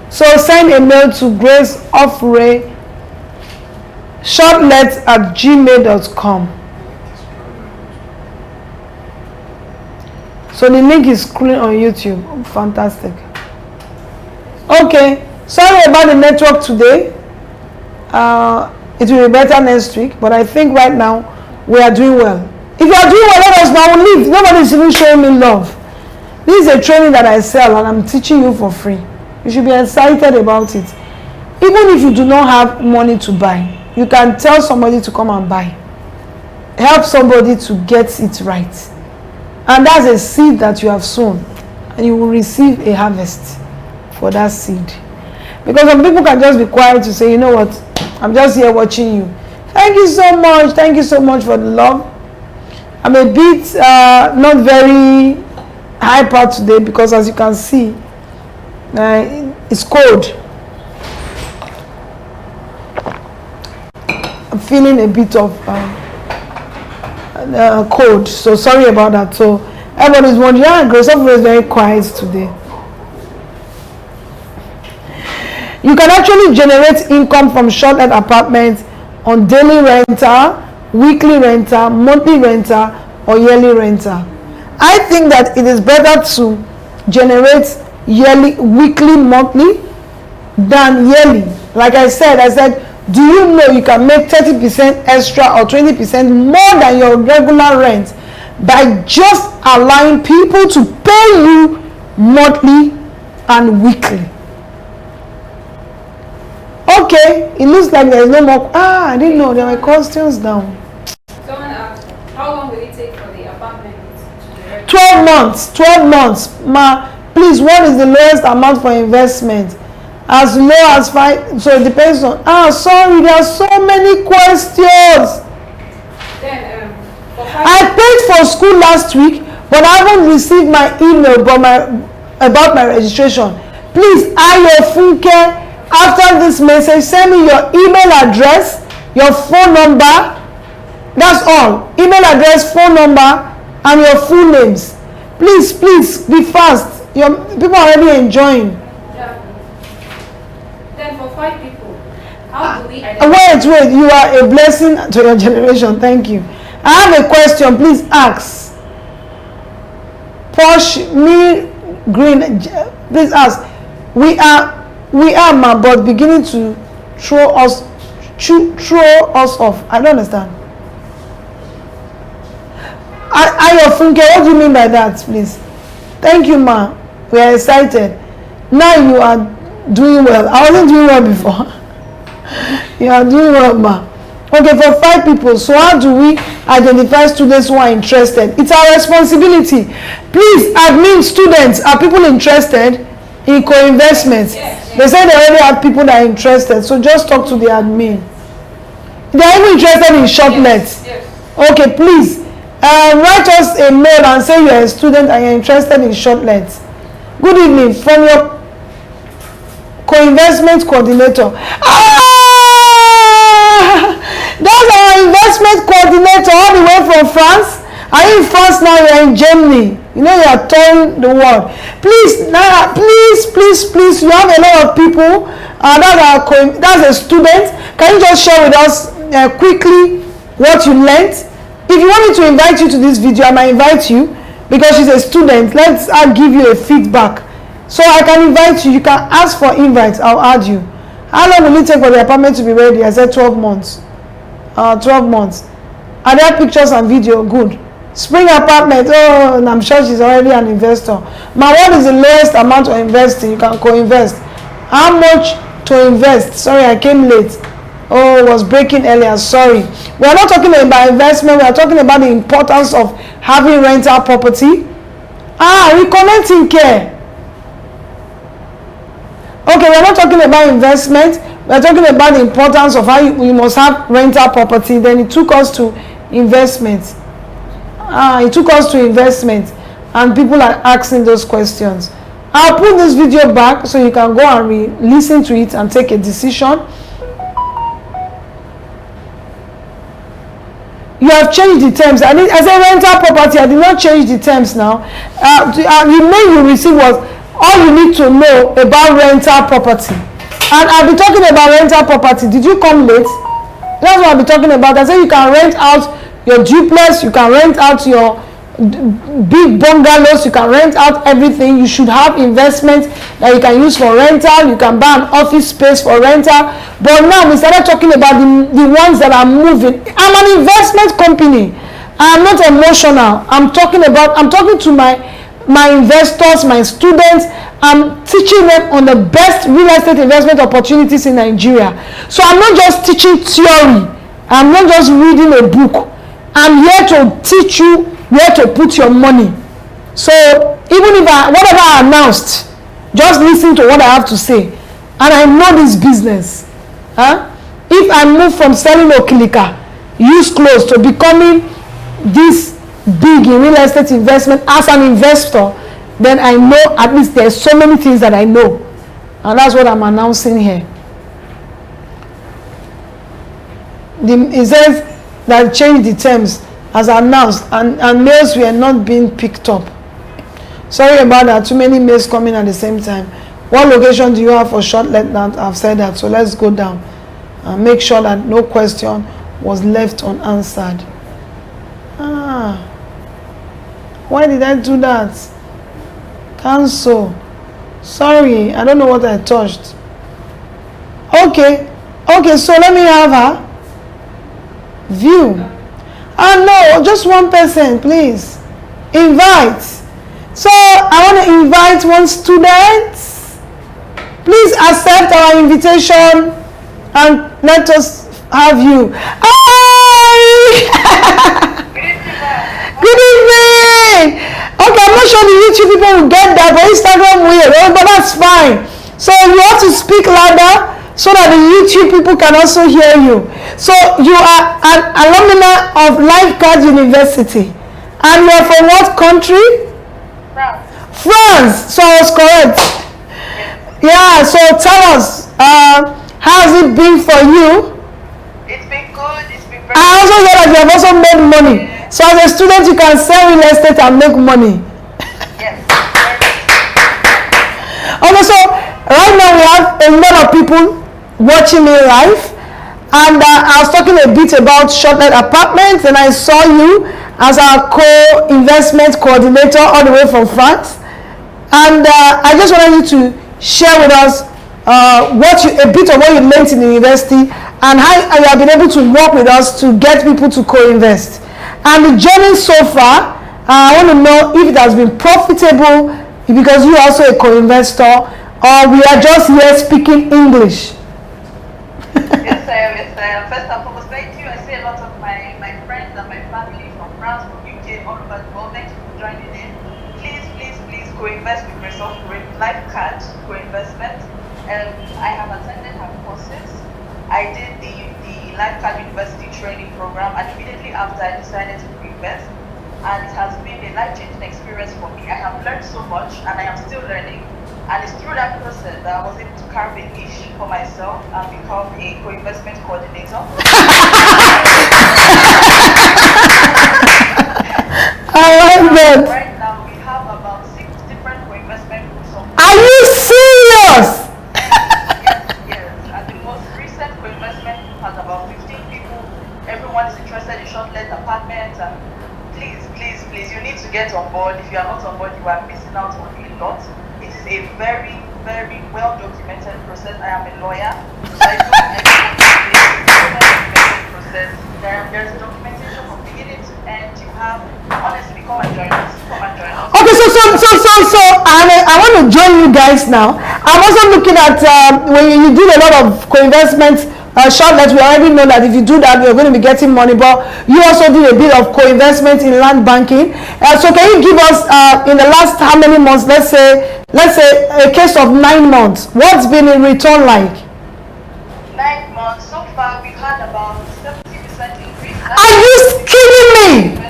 A: So send a mail to Grace Ofure shortlet@gmail.com. So the link is scrolling on YouTube. Fantastic. Okay, sorry about the network today. It will be better next week, but I think right now we are doing well. If you are doing well, let us know. I will leave. Nobody is even showing me love. This is a training that I sell and I'm teaching you for free. You should be excited about it. Even if you do not have money to buy, you can tell somebody to come and buy. Help somebody to get it right. And that's a seed that you have sown. And you will receive a harvest for that seed. Because some people can just be quiet to say, you know what, I'm just here watching you. Thank you so much. Thank you so much for the love. I'm a bit not very hyper today because as you can see, it's cold. I'm feeling a bit of cold, so sorry about that. So everybody's wondering, Grace Ofure is very quiet today. You can actually generate income from short-let apartments on daily rental, weekly rental, monthly rental, or yearly rental. I think that it is better to generate yearly, weekly, monthly than yearly. Like I said, do you know you can make 30% extra or 20% more than your regular rent by just allowing people to pay you monthly and weekly? Okay, it looks like there is no more. I didn't know there were questions down.
B: Someone asked, how long will it take for the apartment to be ready?
A: 12 months. 12 months. Ma, please, what is the lowest amount for investment? as low as 5. So it depends on. Sorry, there are so many questions.
B: Then
A: I paid for school last week, but I haven't received my email about my registration. Please, Ayo Funke, after this message, send me your email address, your phone number. That's all. Email address, phone number, and your full names. Please, be fast. People are already enjoying.
B: yeah. Then for 5 people, how do we identify?
A: Wait, you are a blessing to your generation. Thank you. I have a question. Please ask. Posh me green. Please ask. We are ma, but beginning to throw us off. I don't understand. Ayo Funke, what do you mean by that, please? Thank you, ma. We are excited. Now you are doing well. I wasn't doing well before. You are doing well, ma. Okay, for 5 people. So how do we identify students who are interested? It's our responsibility. Please, admin students, are people interested in co-investments?
B: Yes.
A: They say they already have people that are interested. So just talk to the admin. They are even interested in shortlets.
B: Yes.
A: Okay, please. Write us a mail and say you're a student and you're interested in shortlets. Good evening, from your co-investment coordinator. That's our investment coordinator all the way from France. Are you in France now? You're in Germany. You know you are touring the world. Please, please. You have a lot of people. That's a student. Can you just share with us quickly what you learned? If you want me to invite you to this video, I might invite you because she's a student. I'll give you a feedback. So I can invite you. You can ask for invites. I'll add you. How long will it take for the apartment to be ready? I said 12 months. 12 months. Are there pictures and video? Good. Spring apartment. Oh, and I'm sure she's already an investor. Ma, what is the lowest amount of investing? You can co-invest. How much to invest? Sorry, I came late. Oh, it was breaking earlier. Sorry. We are not talking about investment. We are talking about the importance of having rental property. Reconnecting care. Okay, we are not talking about investment. We are talking about the importance of how you must have rental property. Then it took us to investment. And people are asking those questions. I'll put this video back so you can go and listen to it and take a decision. You have changed the terms. I said rental property. I did not change the terms now. The mail you received was all you need to know about rental property. And I'll be talking about rental property. Did you come late? That's what I'll be talking about. I said you can rent out your duplex. You can rent out your big bungalows. You can rent out everything. You should have investment that you can use for rental. You can buy an office space for rental. But now we started talking about the ones that are moving. I'm an investment company. I'm not emotional. I'm talking to my investors, my students. I'm teaching them on the best real estate investment opportunities in Nigeria. So I'm not just teaching theory. I'm not just reading a book. I'm here to teach you where to put your money. So even if whatever I announced, just listen to what I have to say. And I know this business. If I move from selling Okilika, used clothes, to becoming this big in real estate investment as an investor, then I know at least there's so many things that I know. And that's what I'm announcing here. It says that changed the terms as announced, and mails were not being picked up. Sorry about that. Too many mails coming at the same time. What location do you have for short let that? I've said that. So let's go down and make sure that no question was left unanswered. Why did I do that? Cancel. Sorry, I don't know what I touched. Okay, so let me have her view. No, just one person, please. Invite. So I want to invite one student. Please accept our invitation and let us have you. Hi! Good evening. Okay, I'm not sure the YouTube people will get that, but Instagram will. But that's fine. So you have to speak louder so that the YouTube people can also hear you. So you are an alumna of Lifeguard University. And you are from what country?
C: France.
A: France. So I was correct. Yeah, so tell us, how has it been for you?
C: It's been good. It's been very
A: I also hear that you have also made money.
C: Yeah.
A: So as a student, you can sell real estate and make money.
C: Yes.
A: Okay, so right now we have a lot of people watching me live, and I was talking a bit about shortlet apartments, and I saw you as our co-investment coordinator all the way from France, and I just wanted you to share with us a bit of what you learned in the university and how you have been able to work with us to get people to co-invest. And the journey so far, I want to know if it has been profitable because you are also a co-investor, or we are just here speaking English.
C: Yes, first and foremost, thank you. I see a lot of my friends and my family from France, from UK, all over the world. Thank you for joining in. Please co-invest with Grace Ofure, life card co-investment. I have attended her courses. I did the Lifeguard University training program, and immediately after I decided to co-invest. And it has been a life-changing experience for me. I have learned so much, and I am still learning. And it's through that process that I was able to carve a niche for myself and become a co-investment coordinator.
A: I like that.
C: Right now, we have about 6 different co-investment groups.
A: Are you serious?
C: Yes. And the most recent co-investment group has about 15 people. Everyone is interested in short-let apartments. And please, you need to get on board. If you are not on board, you are missing out on a lot. It is a very, very well-documented process. I am a lawyer, so I know well-documented process. There's a documentation from beginning to end. You have, honestly, come and join us.
A: Okay, so I want to join you guys now. I'm also looking at when you did a lot of co-investment shortlet. We already know that if you do that, you're going to be getting money. But you also did a bit of co-investment in land banking. So can you give us in the last how many months? Let's say a case of 9 months. What's been in return like?
C: 9 months so far. We've had about 70% increase.
A: Are you kidding me?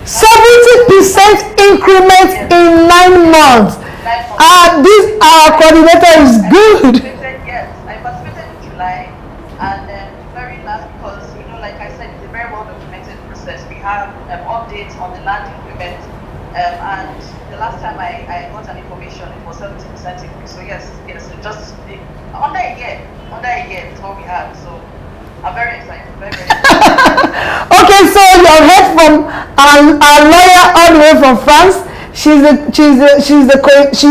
A: 70% increment in 9 months. This our coordinator is good.
C: Yes, I participated in July, and very last because like I said, it's a very well documented process. We have updates on the land implement, and the last time I got an information, it was 70% increase. So yes, just under a year is what we have. So I'm very excited. Very excited.
A: Okay, so you have heard from our lawyer all the way from France. She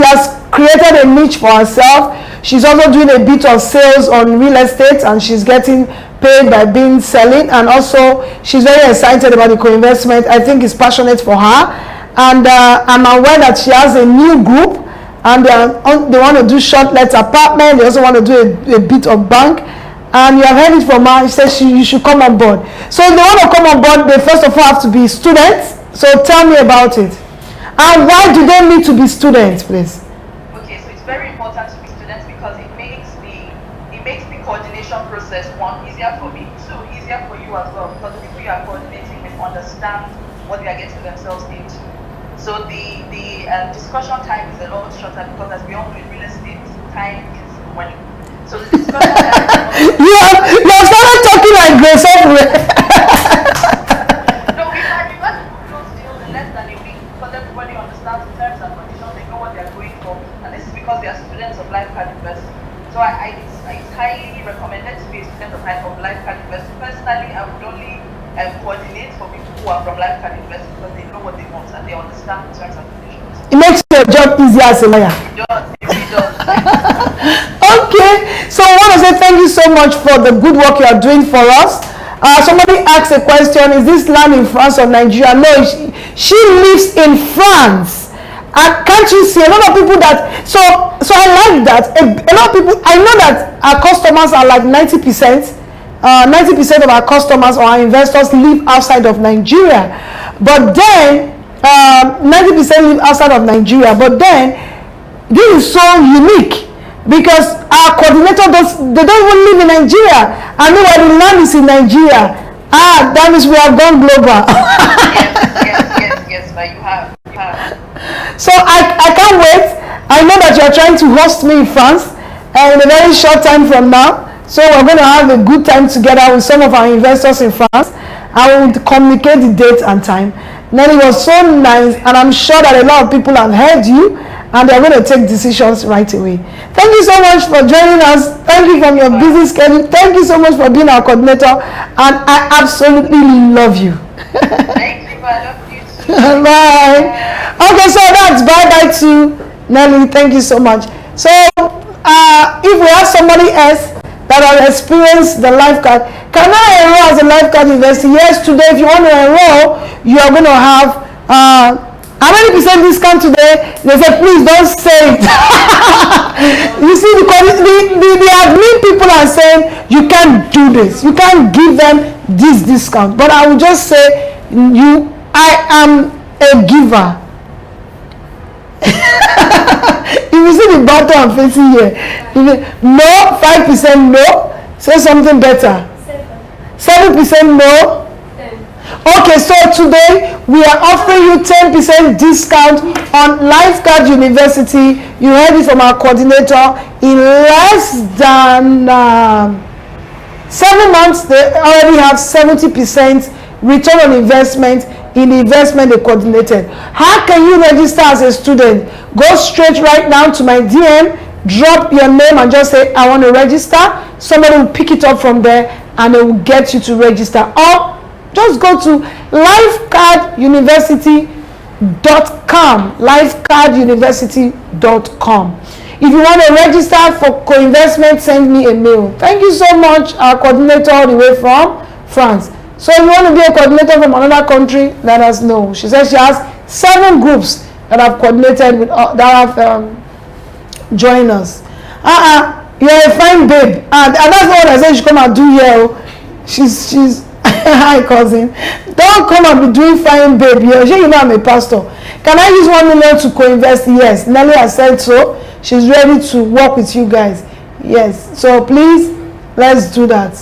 A: has created a niche for herself. She's also doing a bit of sales on real estate, and she's getting paid by being selling, and also she's very excited about the co-investment. I think it's passionate for her, and I'm aware that she has a new group, and they want to do short-let apartment. They also want to do a bit of bank. And you have heard it from her. She says you should come on board. So if they want to come on board, they first of all have to be students. So tell me about it. And why do they need to be students, please?
C: Okay, so it's very important to be students because it makes the coordination process, 1, easier for me, 2, easier for you as well, because the people you are coordinating with understand what they are getting themselves into. So the discussion time is a lot shorter because, as we all know, in real estate, time is money. So the discussion time
A: you have started talking like Grace Ofure.
C: No, we've had to close deals in less than a week because everybody understands the terms and conditions. They know what they're going for, and this is because they are students of Lifeguard University. So it's highly recommended to be a student of Lifeguard University. Personally, I would only coordinate for people who are from Lifeguard University because they know what they want and they understand the terms and conditions.
A: It makes your job easier as a lawyer.
C: It really does.
A: Okay, so I want to say thank you so much for the good work you are doing for us. Somebody asked a question: is this land in France or Nigeria? No, she lives in France. And can't you see a lot of people that so I like that a lot of people, I know that our customers are like 90% of our customers or our investors live outside of Nigeria, but then 90% live outside of Nigeria, but then this is so unique because our coordinator they don't even live in Nigeria. I know where the land is in Nigeria. That means we have gone global.
C: Yes, but you have.
A: So I can't wait. I know that you are trying to host me in France in a very short time from now. So we're going to have a good time together with some of our investors in France. I will communicate the date and time. Nelly was so nice, and I'm sure that a lot of people have heard you, and they're going to take decisions right away. Thank you so much for joining us. Thank you from your busy schedule. Thank you so much for being our coordinator, and I absolutely love you.
C: Thank you, I love you too.
A: Bye. Okay, so that's bye-bye to Nelly. Thank you so much. So if we have somebody else that has experienced the lifeguard, can I enroll as a lifeguard investor? Yes, today if you want to enroll, you are going to have how many percent discount today? They said, please don't say it. You see, because the admin people are saying you can't do this, you can't give them this discount. But I will just say, I am a giver. If you see the button I'm facing here, no, 5% no. Say something better. 7% no. Okay, so today we are offering you 10% discount on Lifeguard University. You heard it from our coordinator. In less than 7 months, they already have 70% return on investment in the investment they coordinated. How can you register as a student? Go straight right now to my DM, drop your name and just say, I want to register. Somebody will pick it up from there and they will get you to register. Or just go to lifeguarduniversity.com, lifeguarduniversity.com. If you want to register for co-investment, send me a mail. Thank you so much, our coordinator all the way from France. So if you want to be a coordinator from another country, let us know. She says she has 7 groups that have coordinated with that have joined us. You're a fine babe, and that's what I said she come and do here. She's hi cousin. Don't come and be doing fine babe here. You know I'm a pastor. Can I use 1 million to co-invest? Yes, Nelly has said so. She's ready to work with you guys. Yes, so please let's do that.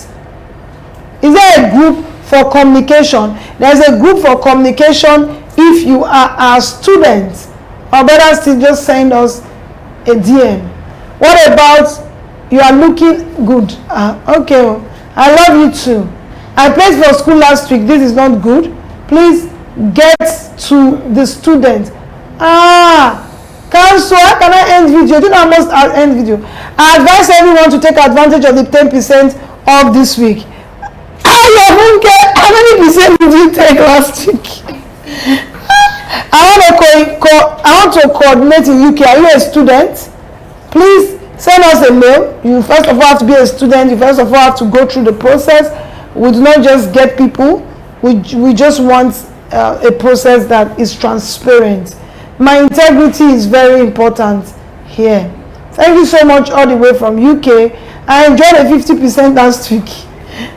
A: Is there a group for communication? There's a group for communication if you are a student, or better still, just send us a DM. What about you are looking good? Okay, I love you too. I prayed for school last week. This is not good. Please get to the student. Cancel. How can I end video? Do not must end video. I advise everyone to take advantage of the 10% off this week. How many percent did you take last week? I want to coordinate in UK. Are you a student? Please send us a mail. You first of all have to be a student. You first of all have to go through the process. We do not just get people. We just want a process that is transparent. My integrity is very important here. Thank you so much all the way from UK. I enjoyed the 50% last week.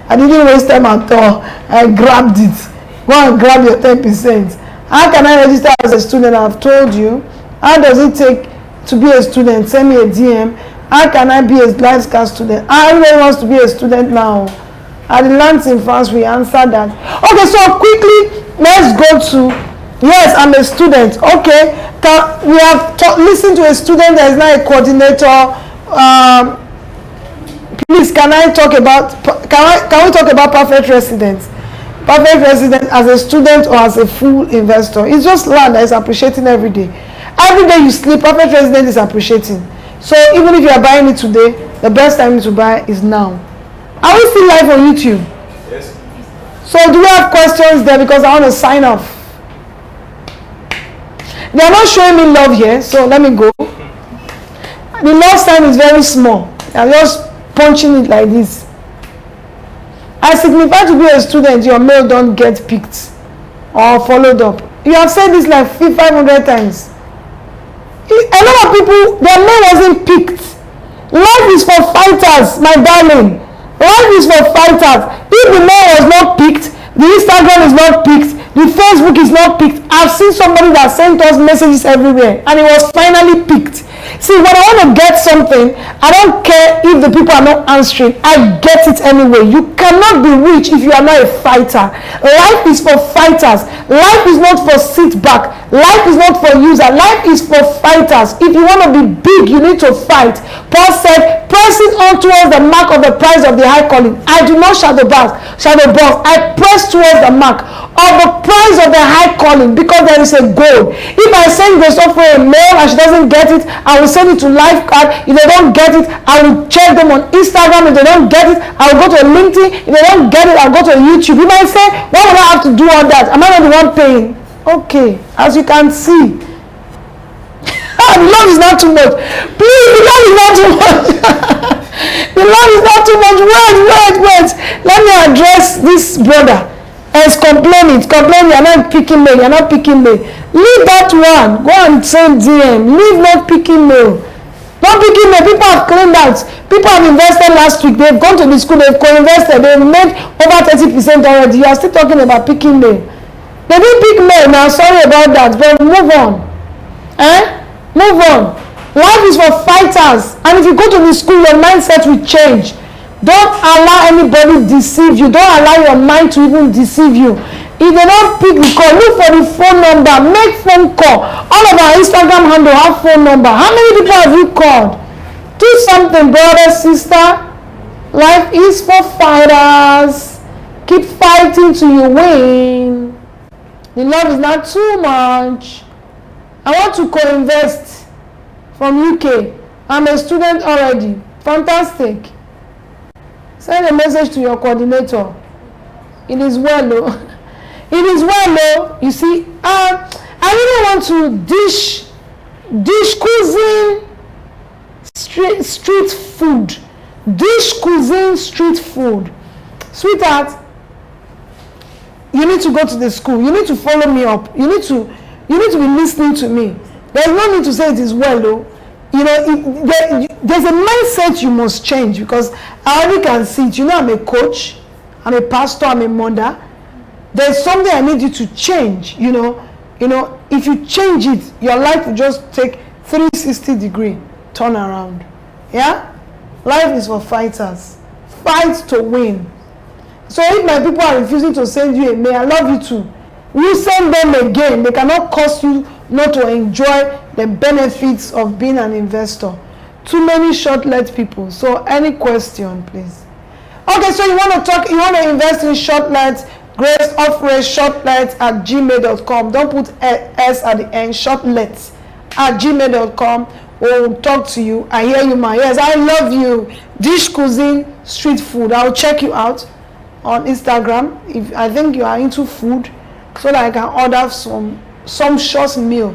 A: I didn't waste time at all. I grabbed it. Go and grab your 10%. How can I register as a student? I've told you. How does it take to be a student? Send me a DM. How can I be a lifeguard student? Everybody wants to be a student now. At the lands in France, we answered that. Okay, so quickly, let's go to, yes, I'm a student. Okay, we have listened to a student that is now a coordinator. Please, can we talk about perfect residence? Perfect resident as a student or as a full investor. It's just land that is appreciating every day. Every day you sleep, perfect resident is appreciating. So even if you are buying it today, the best time to buy is now. Are we still live on YouTube?
D: Yes.
A: So do we have questions there, because I want to sign off? They are not showing me love here, so let me go. The love sign is very small. I'm just punching it like this. I signify to be a student, your mail don't get picked or followed up. You have said this like 500 times. A lot of people, their mail wasn't picked. Life is for fighters, my darling. Life is for fighters. If the mail was not picked, the Instagram is not picked, the Facebook is not picked. I've seen somebody that sent us messages everywhere and it was finally picked. See, when I want to get something, I don't care if the people are not answering. I get it anyway. You cannot be rich if you are not a fighter. Life is for fighters. Life is not for sit back. Life is not for user. Life is for fighters. If you want to be big, you need to fight. Paul said, pressing on towards the mark of the prize of the high calling. I do not shadow box. I press towards the mark of the prize of the high calling, because there is a goal. If I send Grace Ofure a mail and she doesn't get it, I will send it to Lifecard. If they don't get it, I will check them on Instagram. If they don't get it, I will go to LinkedIn. If they don't get it, I'll go to YouTube. You might say, why would I have to do all that? Am I not the one paying? Okay, as you can see, the love is not too much. Please, the love is not too much. The love is not too much. Wait. Let me address this brother. Is complaining, you're not picking mail, Leave that one. Go and send DM. Leave not picking mail. Not picking mail. People have claimed out. People have invested last week. They've gone to the school. They've co-invested. They've made over 30% already. You are still talking about picking mail. They didn't pick mail now. Sorry about that. But move on. Move on. Life is for fighters. And if you go to the school, your mindset will change. Don't allow anybody deceive you. Don't allow your mind to even deceive you. If they don't pick the call, look for the phone number. Make phone call. All of our Instagram handle have phone number. How many people have you called? Do something, brother, sister. Life is for fighters. Keep fighting till you win. The love is not too much. I want to co-invest from UK. I'm a student already. Fantastic. Send a message to your coordinator. It is well, though. It is well, though. You see, I really want to dish cuisine street food. Dish cuisine street food. Sweetheart, you need to go to the school. You need to follow me up. You need to be listening to me. There's no need to say it is well, though. You know, there's a mindset you must change, because I already can see it. You know, I'm a coach, I'm a pastor, I'm a mother. There's something I need you to change. You know, if you change it, your life will just take 360-degree turn around. Yeah? Life is for fighters. Fight to win. So if my people are refusing to send you a mail, I love you too. You send them again. They cannot cause you not to enjoy the benefits of being an investor. Too many short-let people. So any question, please. Okay, so you want to invest in short-let. Grace Ofure short-let at gmail.com. Don't put S at the end. Short-let at gmail.com. We'll talk to you. I hear you, my ears. I love you. Dish cuisine, street food. I'll check you out on Instagram. If I think you are into food, so that I can order some short meal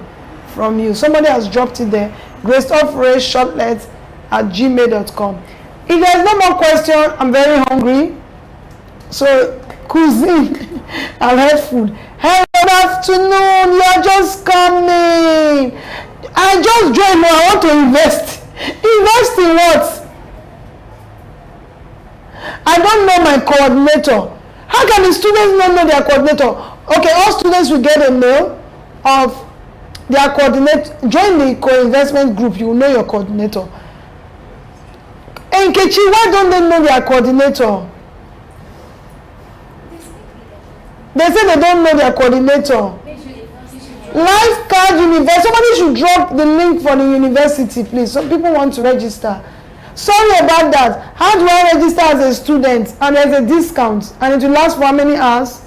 A: from you. Somebody has dropped it there. Grace Ofure short-let at gmail.com. If there's no more question, I'm very hungry. So cuisine and health food. Hey, good afternoon. You're just coming. I just joined. I want to invest. Invest in what? I don't know my coordinator. How can the students not know their coordinator? Okay, all students will get a mail of their coordinator. Join the co-investment group. You will know your coordinator. And Nkechi, why don't they know their coordinator? They say they don't know their coordinator. Lifecard University. Somebody should drop the link for the university, please. Some people want to register. Sorry about that. How do I register as a student? And there's a discount. And it will last for how many hours?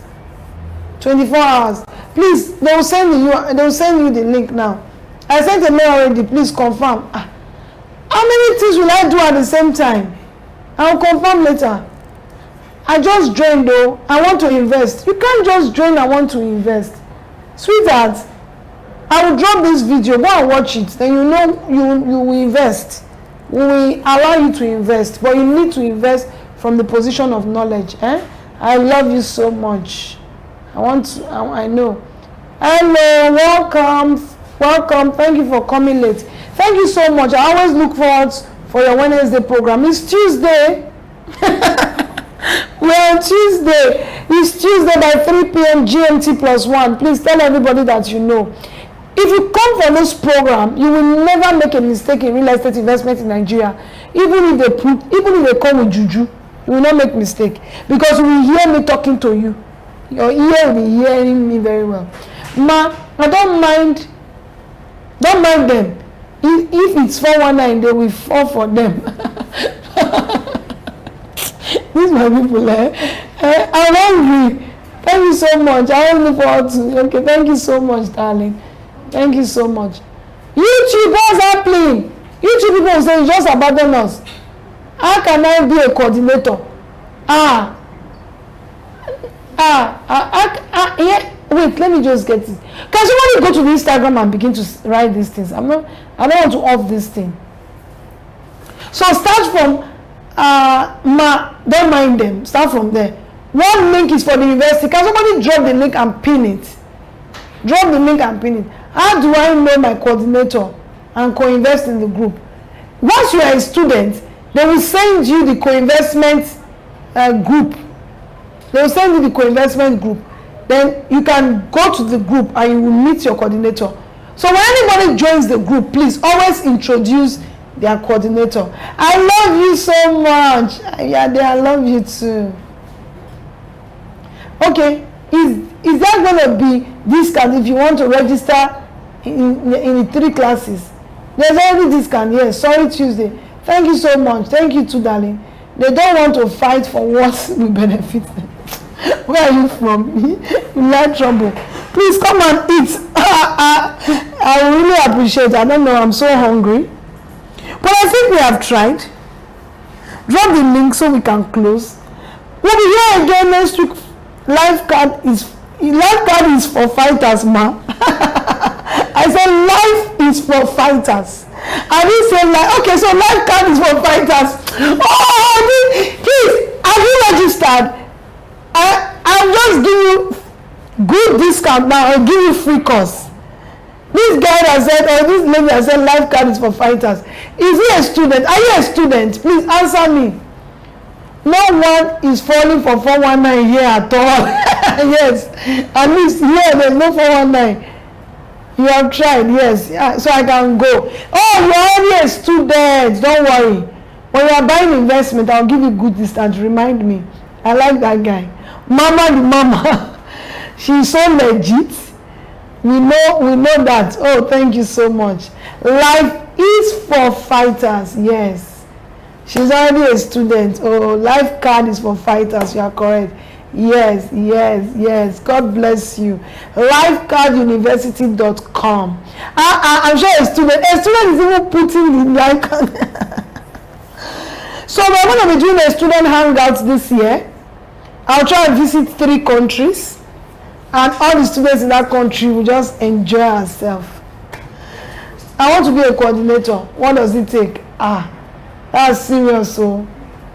A: 24 hours. Please, they will send you the link now. I sent a mail already. Please confirm. How many things will I do at the same time? I'll confirm later. I just joined though. I want to invest. You can't just join. I want to invest. Sweetheart, I will drop this video. Go and watch it. Then you know you will invest. We will allow you to invest. But you need to invest from the position of knowledge. I love you so much. I know. Hello, welcome. Thank you for coming late. Thank you so much. I always look forward for your Wednesday program. It's Tuesday. We're on Tuesday. It's Tuesday by 3 p.m. GMT +1. Please tell everybody that you know. If you come for this program, you will never make a mistake in real estate investment in Nigeria. Even if they come with juju, you will not make mistake, because you will hear me talking to you. Your ear will be hearing me very well. Ma, I don't mind them. If it's 419, they will fall for them. These my people, I'm hungry. Thank you so much. I look forward to. Okay, thank you so much, darling. Thank you so much. YouTube, what's happening? YouTube people say just abandon us. How can I be a coordinator? Yeah. Wait, let me just get it. Can somebody go to the Instagram and begin to write these things? I don't want to off this thing. So start from don't mind them. Start from there. One link is for the university. Can somebody drop the link and pin it? Drop the link and pin it. How do I know my coordinator and co-invest in the group? Once you are a student, they will send you the co-investment group. They will send you the co-investment group. Then you can go to the group and you will meet your coordinator. So when anybody joins the group, please always introduce their coordinator. I love you so much. Yeah, I love you too. Okay, is that going to be discount if you want to register in the 3 classes? There's already discount. Yes, sorry Tuesday. Thank you so much. Thank you too, darling. They don't want to fight for what will benefit them. Where are you from? You like trouble. Please come and eat. I really appreciate it. I don't know, I'm so hungry. But I think we have tried. Drop the link so we can close. We'll be here again next week. Life card is for fighters, ma. I said life is for fighters. I didn't say life. Okay, so life card is for fighters. Oh, please, have you registered? I'll just give you good discount now. I'll give you free course. This guy that said, or this lady that said life card is for fighters. Is he a student? Are you a student? Please answer me. No one is falling for 419 here at all. Yes, at least here there's no 419. You have tried, yes. Yeah, so I can go. Oh, you're already a student. Don't worry. When you are buying investment, I'll give you good discount. Remind me. I like that guy. Mama the mama. She's so legit. We know that. Oh, thank you so much. Life is for fighters. Yes. She's already a student. Oh, life card is for fighters. You are correct. Yes. God bless you. Lifecarduniversity.com. I'm sure a student is even putting the life card. So we're going to be doing a student hangout this year. I'll try and visit 3 countries. And all the students in that country will just enjoy ourselves. I want to be a coordinator. What does it take? That's serious. So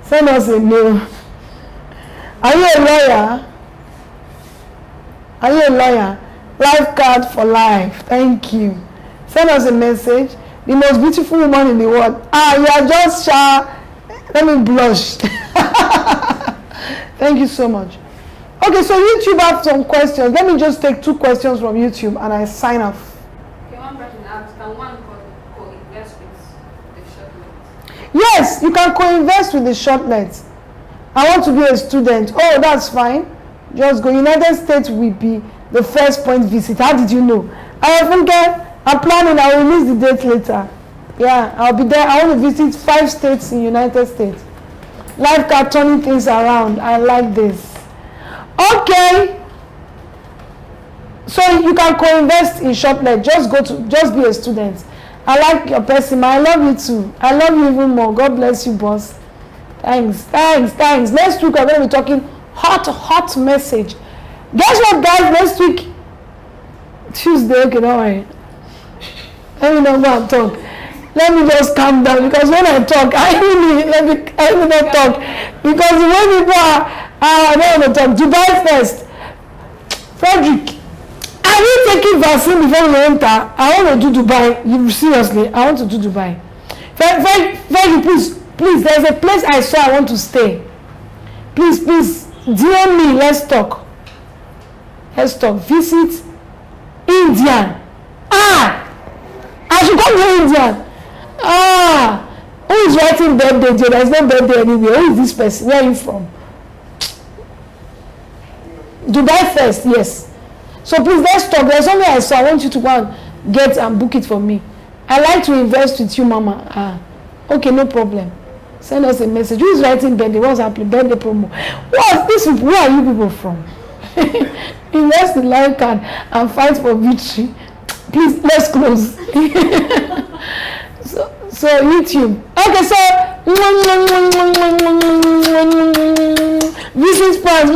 A: send us a mail. Are you a lawyer? Are you a lawyer? Life card for life. Thank you. Send us a message. The most beautiful woman in the world. You are just shy. Let me blush. Thank you so much. Okay, so YouTube have some questions. Let me just take 2 questions from YouTube and I sign off.
B: Okay, one person asked, can one co-invest with the shortlet?
A: Yes, you can co-invest with the shortlet. I want to be a student. Oh, that's fine. Just go. United States will be the first point visit. How did you know? I'm planning. I will release the date later. Yeah, I'll be there. I want to visit 5 states in United States. Life card turning things around. I like this. Okay. So you can co-invest in shortlet. Just be a student. I like your person. I love you too. I love you even more. God bless you, boss. Thanks. Next week we're going to be talking hot message. Guess what, guys? Next week, Tuesday. Okay, don't worry. Let me not go and talk. Let me just calm down, because when I talk, I will not talk, because the way people I don't want to talk. Dubai first. Frederick, are you taking vaccine before we enter? I want to do Dubai. Seriously, I want to do Dubai. Frederick, please, there's a place I saw I want to stay. Please, DM me. Let's talk. Visit India. is writing birthday? There is no birthday anywhere. Who is this person? Where are you from? Dubai first, yes. So please, let's talk. There's something I saw. I want you to go and get and book it for me. I like to invest with you, Mama. Okay, no problem. Send us a message. Who is writing birthday? What's happening? Birthday promo. What's this? Where are you people from? Invest in life card and fight for victory. Please, let's close. so YouTube. Okay, so visit point.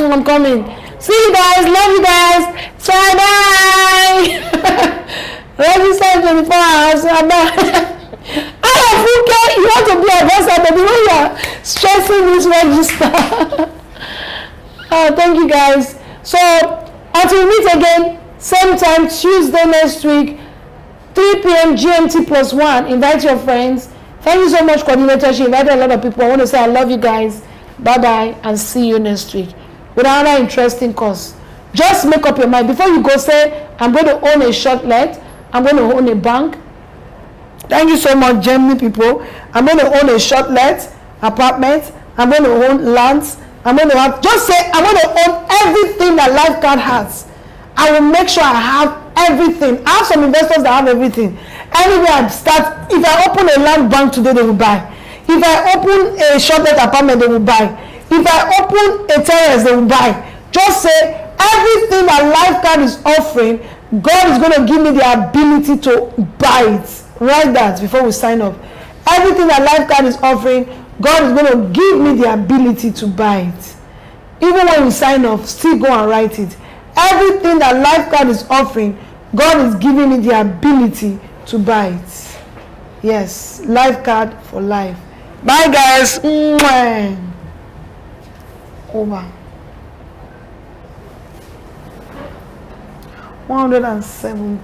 A: I'm coming. See you guys. Love you guys. Bye bye. Register 24 hours. Bye. You want to be a boss, but the way you are stressing this register. Thank you guys. So until we meet again, same time Tuesday next week, 3 p.m. GMT +1. Invite your friends. Thank you so much, coordinator. She invited a lot of people. I want to say I love you guys. Bye bye, and see you next week with another interesting course. Just make up your mind before you go. Say, I'm going to own a shortlet. I'm going to own a bank. Thank you so much, Germany people. I'm going to own a shortlet apartment. I'm going to own lands. I'm going to have, just say, I'm going to own everything that Lifecard has. I will make sure I have everything. I have some investors that have everything. Anywhere I start, if I open a land bank today, they will buy. If I open a shortlet apartment, they will buy. If I open a terrace, they will buy. Just say, everything that Lifecard is offering, God is going to give me the ability to buy it. Write that before we sign off. Everything that Lifecard is offering, God is going to give me the ability to buy it. Even when we sign off, still go and write it. Everything that Lifecard is offering, God is giving me the ability to buy it. Yes, Lifecard for life. Bye guys. Over. 107.